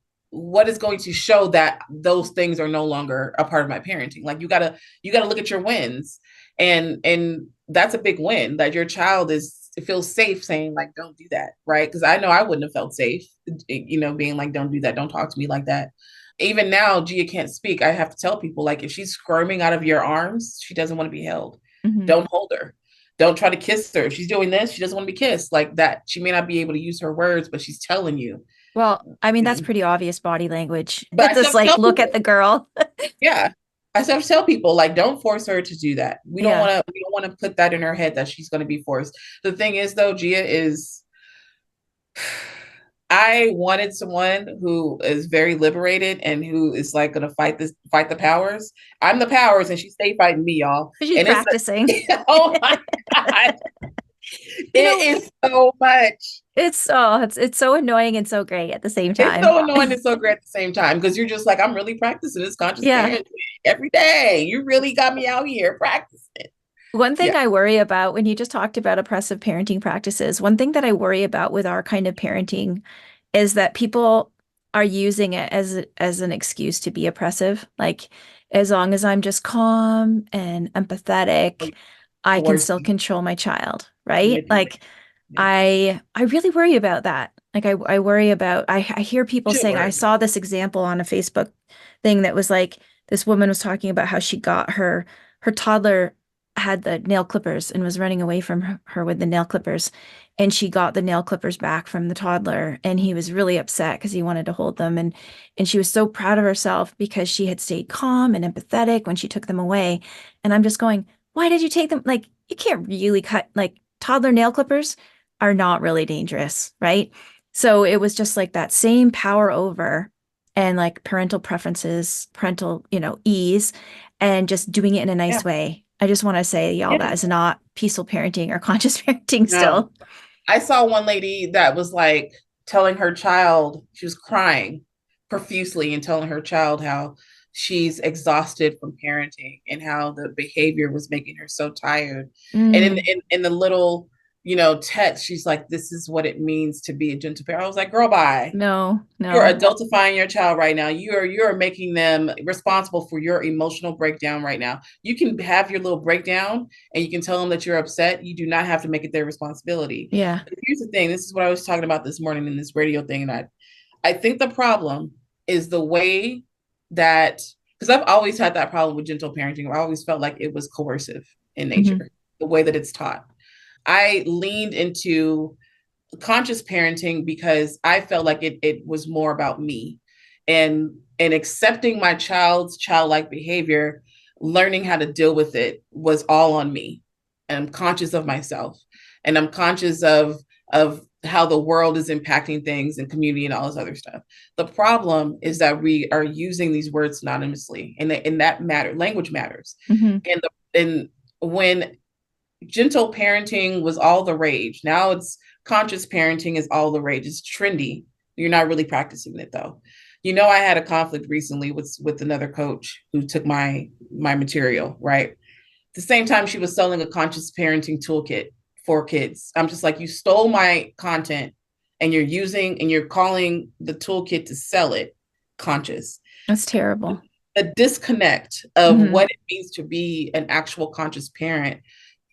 is going to show that those things are no longer a part of my parenting. Like you gotta look at your wins, and that's a big win that your child is feels safe saying like don't do that, right? Because I know I wouldn't have felt safe, being like don't do that, don't talk to me like that. Even now Gia can't speak, I have to tell people like if she's squirming out of your arms, she doesn't want to be held. Mhm. Don't hold her. Don't try to kiss her. If she's doing this, she doesn't want to be kissed. Like that, she may not be able to use her words, but she's telling you. Well, I mean, You that's know, pretty obvious body language. but I It's still just have to like, tell look at people, the girl. yeah. I still have to tell people, like, don't force her to do that. We don't Yeah. want to. We don't want to put that in her head that she's going to be forced. The thing is, though, Gia is. I wanted someone who is very liberated and who is like going to fight the powers. I'm the powers, and she stay fighting me, y'all. She's And it's practicing. oh my god, You it know, is so much. it's so annoying and so great at the same It's time. so annoying and so great at the same time because you're just like, I'm really practicing this conscious Yeah. parenting every day. You really got me out here practicing. One thing Yeah. I worry about when you just talked about oppressive parenting practices, one thing that I worry about with our kind of parenting is that people are using it as an excuse to be oppressive. Like, as long as I'm just calm and empathetic, I can still Coercing, control my child, right? manipulating. Like, Yeah. I really worry about that. Like, I worry about I hear people You should saying, I worry. saw this example on a Facebook thing that was like this woman was talking about how she got her toddler had the nail clippers and was running away from her with the nail clippers. And she got the nail clippers back from the toddler, and he was really upset because he wanted to hold them. And she was so proud of herself because she had stayed calm and empathetic when she took them away. And I'm just going, why did you take them? Like, you can't really cut, like, toddler nail clippers are not really dangerous, right? So it was just like that same power over and like parental preferences, parental, ease, and just doing it in a Yeah. nice way. I just want to say, y'all, that Yeah. is not peaceful parenting or conscious parenting No. still. I saw one lady that was like telling her child, she was crying profusely and telling her child how she's exhausted from parenting and how the behavior was making her so tired. And Mm, in the little, text, she's like, this is what it means to be a gentle parent. I was like, girl, bye. no, You're no. adultifying your child right now. You're making them responsible for your emotional breakdown right now. You can have your little breakdown and you can tell them that you're upset. You do not have to make it their responsibility. Yeah. But here's the thing. This is what I was talking about this morning in this radio thing. And I think the problem is the way that, because I've always had that problem with gentle parenting. I always felt like it was coercive in Hmm. nature, the way that it's taught. I leaned into conscious parenting because I felt like it was more about me, and accepting my child's childlike behavior, learning how to deal with it was all on me. And I'm conscious of myself, and I'm conscious of how the world is impacting things and community and all this other stuff. The problem is that we are using these words synonymously, and that matter. Language matters, Hmm. and when gentle parenting was all the rage. Now it's conscious parenting is all the rage. It's trendy. You're not really practicing it though. I had a conflict recently with another coach who took my material, right? At the same time she was selling a conscious parenting toolkit for kids. I'm just like, you stole my content and you're calling the toolkit to sell it conscious. That's terrible. A disconnect of Hmm. what it means to be an actual conscious parent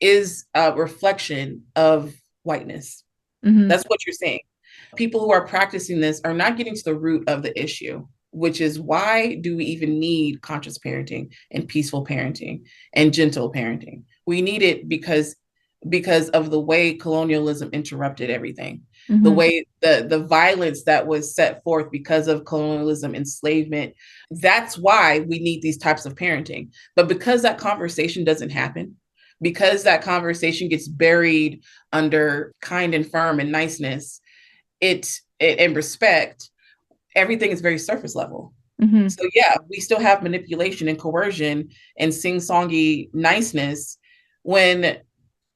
is a reflection of whiteness. Hmm. That's what you're saying. People who are practicing this are not getting to the root of the issue. which is why do we even need conscious parenting and peaceful parenting and gentle parenting? We need it because of the way colonialism interrupted everything, the way the violence that was set forth because of colonialism, enslavement. That's why we need these types of parenting. But because that conversation doesn't happen, because that conversation gets buried under kind and firm and niceness, it and respect, everything is very surface level. So yeah, we still have manipulation and coercion and sing-songy niceness when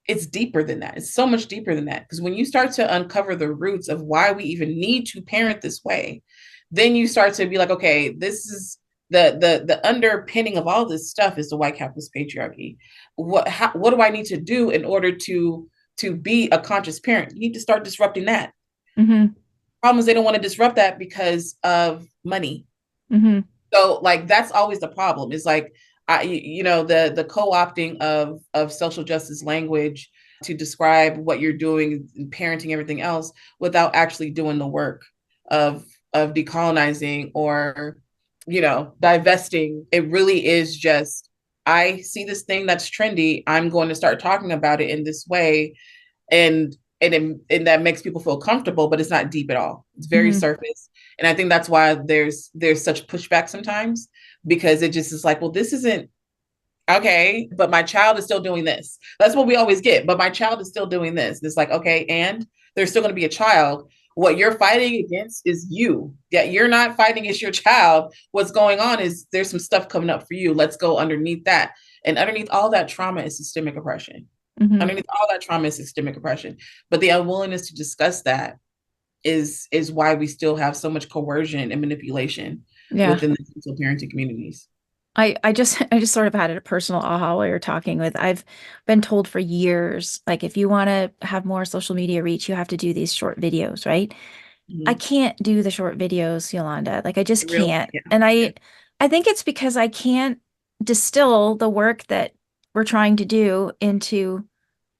it's deeper than that. It's so much deeper than that. Because when you start to uncover the roots of why we even need to parent this way, then you start to be like, okay, this is the underpinning of all this stuff is the white capitalist patriarchy. What do I need to do in order to be a conscious parent? You need to start disrupting that. Problem is they don't want to disrupt that because of money. So like that's always the problem. Is like the co-opting of social justice language to describe what you're doing, parenting, everything else, without actually doing the work of decolonizing or divesting. It really is just, I see this thing that's trendy, I'm going to start talking about it in this way, and that makes people feel comfortable, but it's not deep at all. It's very surface. And I think that's why there's such pushback sometimes, because it just is like, well, this isn't okay, but my child is still doing this. That's what we always get. But my child is still doing this. And it's like, okay, and there's still going to be a child. What you're fighting against is you. Yeah, you're not fighting against your child. What's going on is there's some stuff coming up for you. Let's go underneath that. And underneath all that trauma is systemic oppression. Underneath all that trauma is systemic oppression. But the unwillingness to discuss that is why we still have so much coercion and manipulation within the digital parenting communities. I just sort of had a personal aha while you're talking with, I've been told for years, like, if you want to have more social media reach, you have to do these short videos, right? I can't do the short videos, Yolanda. Like, I just can't. Yeah. And I think it's because I can't distill the work that we're trying to do into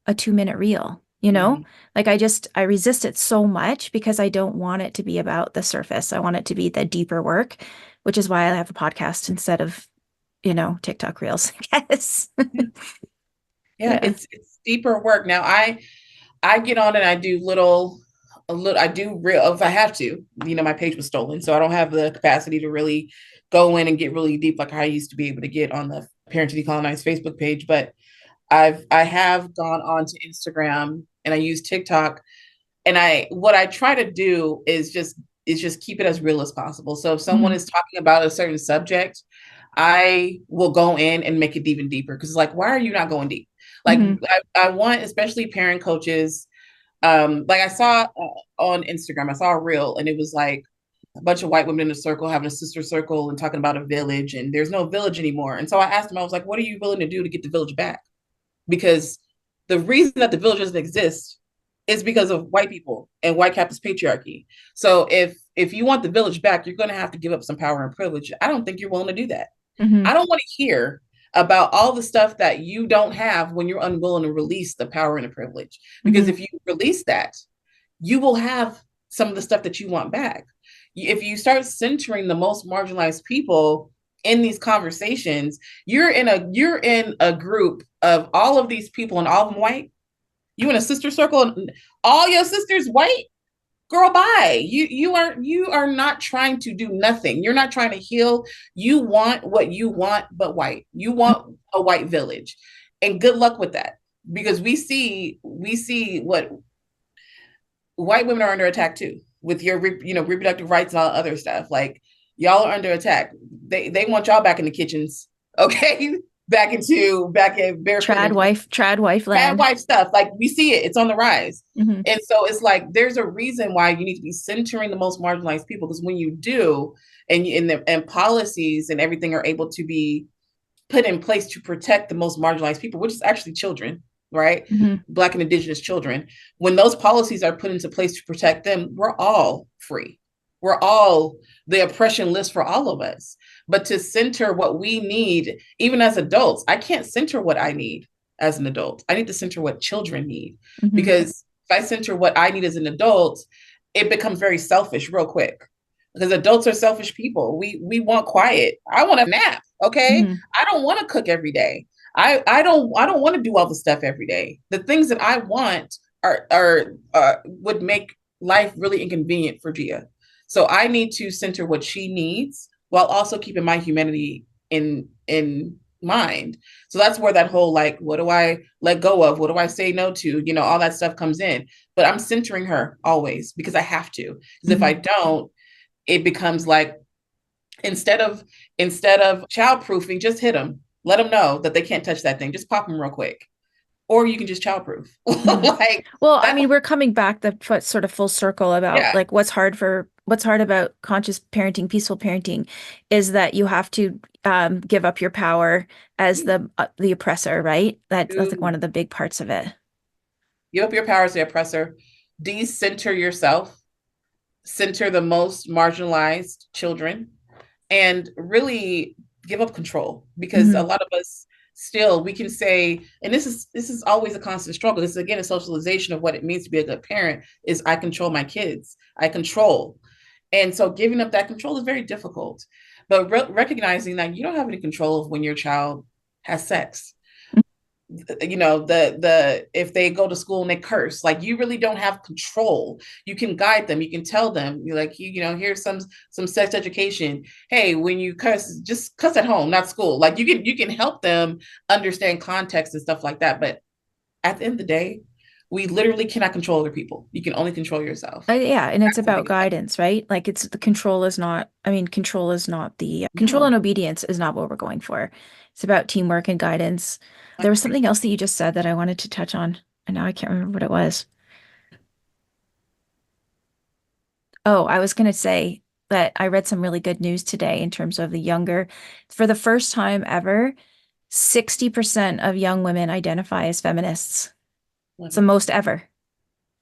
a 2-minute reel, Like, I resist it so much because I don't want it to be about the surface. I want it to be the deeper work, which is why I have a podcast instead of TikTok reels, I guess. Yeah, it's deeper work. Now I get on and I do I do real if I have to. My page was stolen, so I don't have the capacity to really go in and get really deep like I used to be able to get on the Parenting Decolonized Facebook page. But I have gone on to Instagram and I use TikTok, and what I try to do is just keep it as real as possible. So if someone is talking about a certain subject, I will go in and make it even deeper, because like, why are you not going deep? Like, I want, especially parent coaches. Like I saw on Instagram, I saw a reel, and it was like a bunch of white women in a circle having a sister circle and talking about a village, and there's no village anymore. And so I asked them, I was like, what are you willing to do to get the village back? Because the reason that the village doesn't exist is because of white people and white capitalist patriarchy. So if you want the village back, you're going to have to give up some power and privilege. I don't think you're willing to do that. I don't want to hear about all the stuff that you don't have when you're unwilling to release the power and the privilege. Because if you release that, you will have some of the stuff that you want back. If you start centering the most marginalized people in these conversations, you're in a group of all of these people and all of them white. You in a sister circle and all your sisters white. Girl, bye. You are not trying to do nothing. You're not trying to heal. You want what you want, but white. You want a white village, and good luck with that, because we see what white women are under attack too, with your reproductive rights and all other stuff. Like, y'all are under attack. They want y'all back in the kitchens, okay? back in trad wife land. Trad wife stuff. Like, we see it. It's on the rise. And so it's like, there's a reason why you need to be centering the most marginalized people, because when you do, and policies and everything are able to be put in place to protect the most marginalized people, which is actually children, right? Black and Indigenous children. When those policies are put into place to protect them, we're all free. We're all, the oppression list for all of us. But to center what we need, even as adults, I can't center what I need as an adult. I need to center what children need. Because if I center what I need as an adult, it becomes very selfish real quick. because adults are selfish people. We want quiet. I want a nap. Okay. Mm-hmm. I don't want to cook every day. I don't want to do all the stuff every day. The things that I want are would make life really inconvenient for Gia. So I need to center what she needs while also keeping my humanity in mind. So that's where that whole like, what do I let go of? What do I say no to? All that stuff comes in. But I'm centering her always because I have to. Because if I Mm-hmm. don't, it becomes like instead of childproofing, just hit them. Let them know that they can't touch that thing. Just pop them real quick, or you can just childproof. Mm-hmm. Like Well, I that. mean, we're coming back the sort of full circle about Yeah. like what's hard about conscious parenting, peaceful parenting, is that you have to give up your power as the oppressor, right? That's like one of the big parts of it. Give up your power as the oppressor. Decenter yourself. Center the most marginalized children, and really give up control, because a Mm-hmm. lot of us still, we can say, and this is always a constant struggle. This is again a socialization of what it means to be a good parent, is I control my kids. I control. And so giving up that control is very difficult. But recognizing that you don't have any control of when your child has sex, the if they go to school and they curse, like, you really don't have control. You can guide them, you can tell them, you're like, here's some sex education. Hey, when you curse, just cuss at home, not school. Like, you can help them understand context and stuff like that. But at the end of the day, we literally cannot control other people. You can only control yourself. Yeah, and it's That's the about biggest thing. guidance, right? Like it's the control is not, I mean, control is not the control and No. obedience is not what we're going for. It's about teamwork and guidance. There was something else that you just said that I wanted to touch on, and now I can't remember what it was. Oh, I was going to say that I read some really good news today in terms of the younger, for the first time ever, 60% of young women identify as feminists. It's the most ever.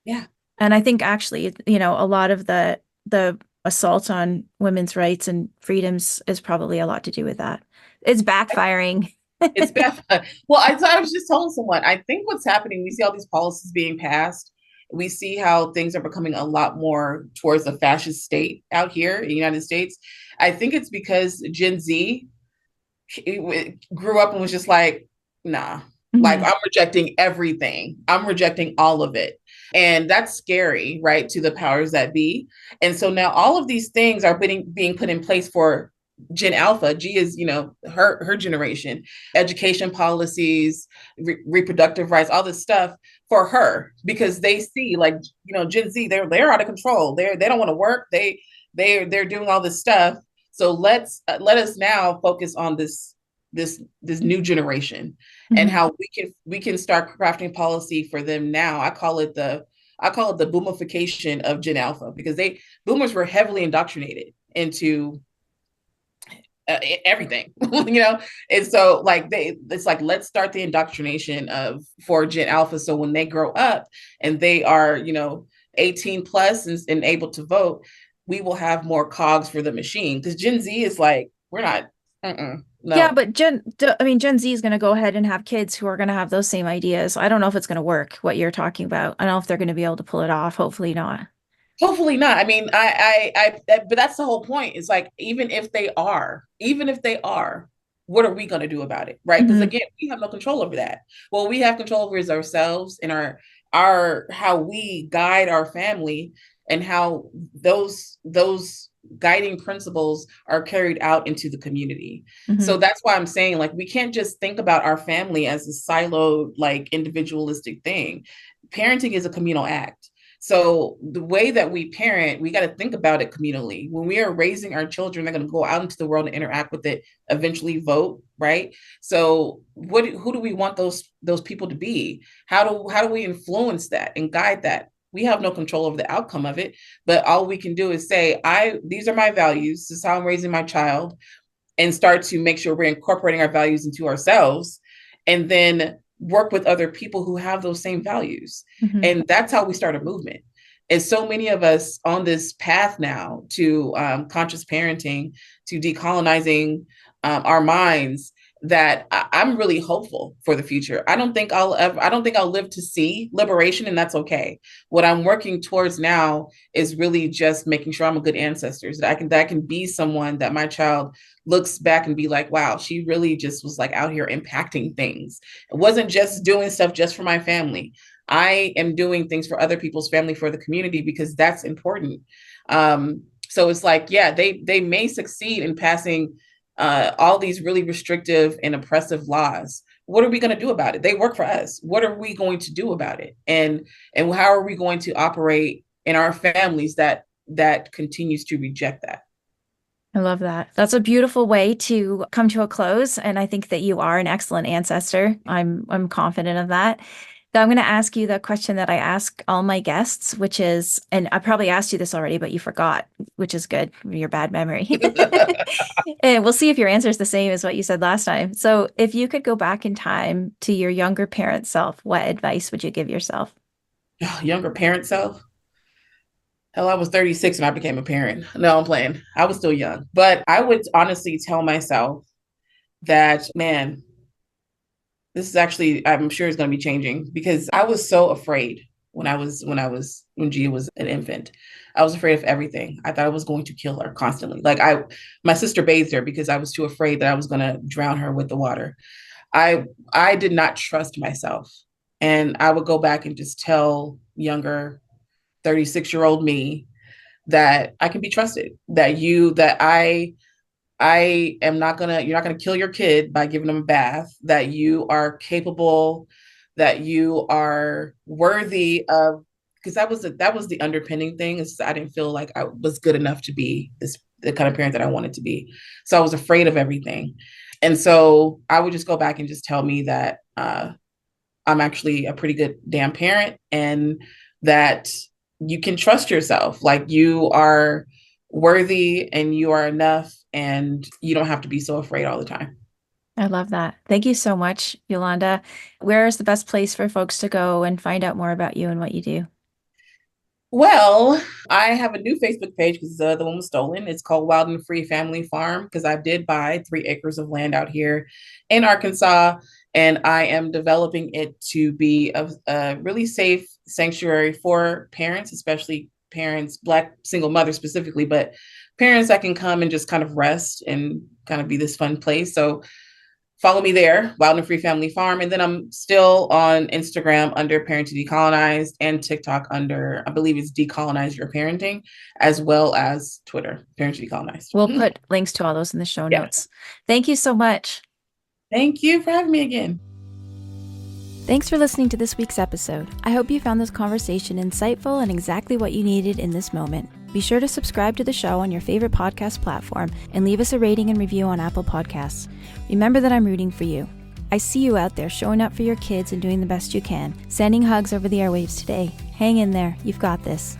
Yeah. And I think actually, a lot of the assault on women's rights and freedoms is probably a lot to do with that. It's backfiring. It's bad. Well, I was just telling someone, I think what's happening, we see all these policies being passed. We see how things are becoming a lot more towards a fascist state out here in the United States. I think it's because Gen Z grew up and was just like, nah, like, Mhm. I'm rejecting everything. I'm rejecting all of it. And that's scary, right, to the powers that be. And so now all of these things are being put in place for Gen Alpha. G is, her generation, education policies, reproductive rights, all this stuff for her, because they see, like, Gen Z, they're out of control. They don't want to work. They're doing all this stuff. So let us now focus on this new generation, and Mhm. how we can start crafting policy for them now. I call it the boomification of Gen Alpha, because boomers were heavily indoctrinated into everything, and so, like, it's like, let's start the indoctrination of for Gen Alpha, so when they grow up and they are 18 plus and able to vote, we will have more cogs for the machine, because Gen Z is like, we're not. Yeah, No. but I mean, Gen Z is going to go ahead and have kids who are going to have those same ideas. I don't know if it's going to work, what you're talking about. I don't know if they're going to be able to pull it off. Hopefully not. Hopefully not. I mean, but that's the whole point. It's like, even if they are, what are we going to do about it? Right. Because Hmm. again, we have no control over that. Well, we have control over is ourselves and our how we guide our family, and how those guiding principles are carried out into the community. Hmm. So that's why I'm saying, like, we can't just think about our family as a siloed, like, individualistic thing. Parenting is a communal act. So the way that we parent, we got to think about it communally. When we are raising our children, they're going to go out into the world and interact with it, eventually vote, right? So who do we want those people to be? How do we influence that and guide that? We have no control over the outcome of it, but all we can do is say, these are my values. This is how I'm raising my child, and start to make sure we're incorporating our values into ourselves, and then work with other people who have those same values. Hmm. And that's how we start a movement. And so many of us on this path now to conscious parenting, to decolonizing our minds, that I'm really hopeful for the future. I don't think I'll live to see liberation, and that's okay. What I'm working towards now is really just making sure I'm a good ancestor, so that I can be someone that my child looks back and be like, wow, she really just was like out here impacting things. It wasn't just doing stuff just for my family. I am doing things for other people's family, for the community, because that's important. So it's like, yeah, they may succeed in passing all these really restrictive and oppressive laws. What are we going to do about it? They work for us. What are we going to do about it? And how are we going to operate in our families that continues to reject that? I love that. That's a beautiful way to come to a close. And I think that you are an excellent ancestor. I'm confident of that. So I'm going to ask you the question that I ask all my guests, which is, and I probably asked you this already, but you forgot, which is good. Your bad memory. And we'll see if your answer is the same as what you said last time. So if you could go back in time to your younger parent self, what advice would you give yourself? Younger parent self? Hell, I was 36 when I became a parent. No, I'm playing. I was still young. But I would honestly tell myself that, man, this is actually, I'm sure it's going to be changing, because I was so afraid when Gia was an infant. I was afraid of everything. I thought I was going to kill her constantly. My sister bathed her because I was too afraid that I was going to drown her with the water. I did not trust myself. And I would go back and just tell younger 36-year-old me that I can be trusted, I am not gonna, you're not gonna kill your kid by giving them a bath, that you are capable, that you are worthy of, because that was the underpinning thing, is I didn't feel like I was good enough to be the kind of parent that I wanted to be. So I was afraid of everything. And so I would just go back and just tell me that I'm actually a pretty good damn parent, and that you can trust yourself. Like, you are worthy and you are enough, and you don't have to be so afraid all the time. I love that. Thank you so much, Yolanda. Where is the best place for folks to go and find out more about you and what you do? Well, I have a new Facebook page because the one was stolen. It's called Wild and Free Family Farm, because I did buy 3 acres of land out here in Arkansas, and I am developing it to be a really safe sanctuary for parents, especially parents, Black single mothers specifically, but parents that can come and just kind of rest and kind of be this fun place. So follow me there, Wild and Free Family Farm. And then I'm still on Instagram under Parenting Decolonized, and TikTok under, I believe it's Decolonize Your Parenting, as well as Twitter, Parenting Decolonized. We'll put links to all those in the show notes. Thank you so much. Thank you for having me again. Thanks for listening to this week's episode. I hope you found this conversation insightful and exactly what you needed in this moment. Be sure to subscribe to the show on your favorite podcast platform and leave us a rating and review on Apple Podcasts. Remember that I'm rooting for you. I see you out there showing up for your kids and doing the best you can. Sending hugs over the airwaves today. Hang in there. You've got this.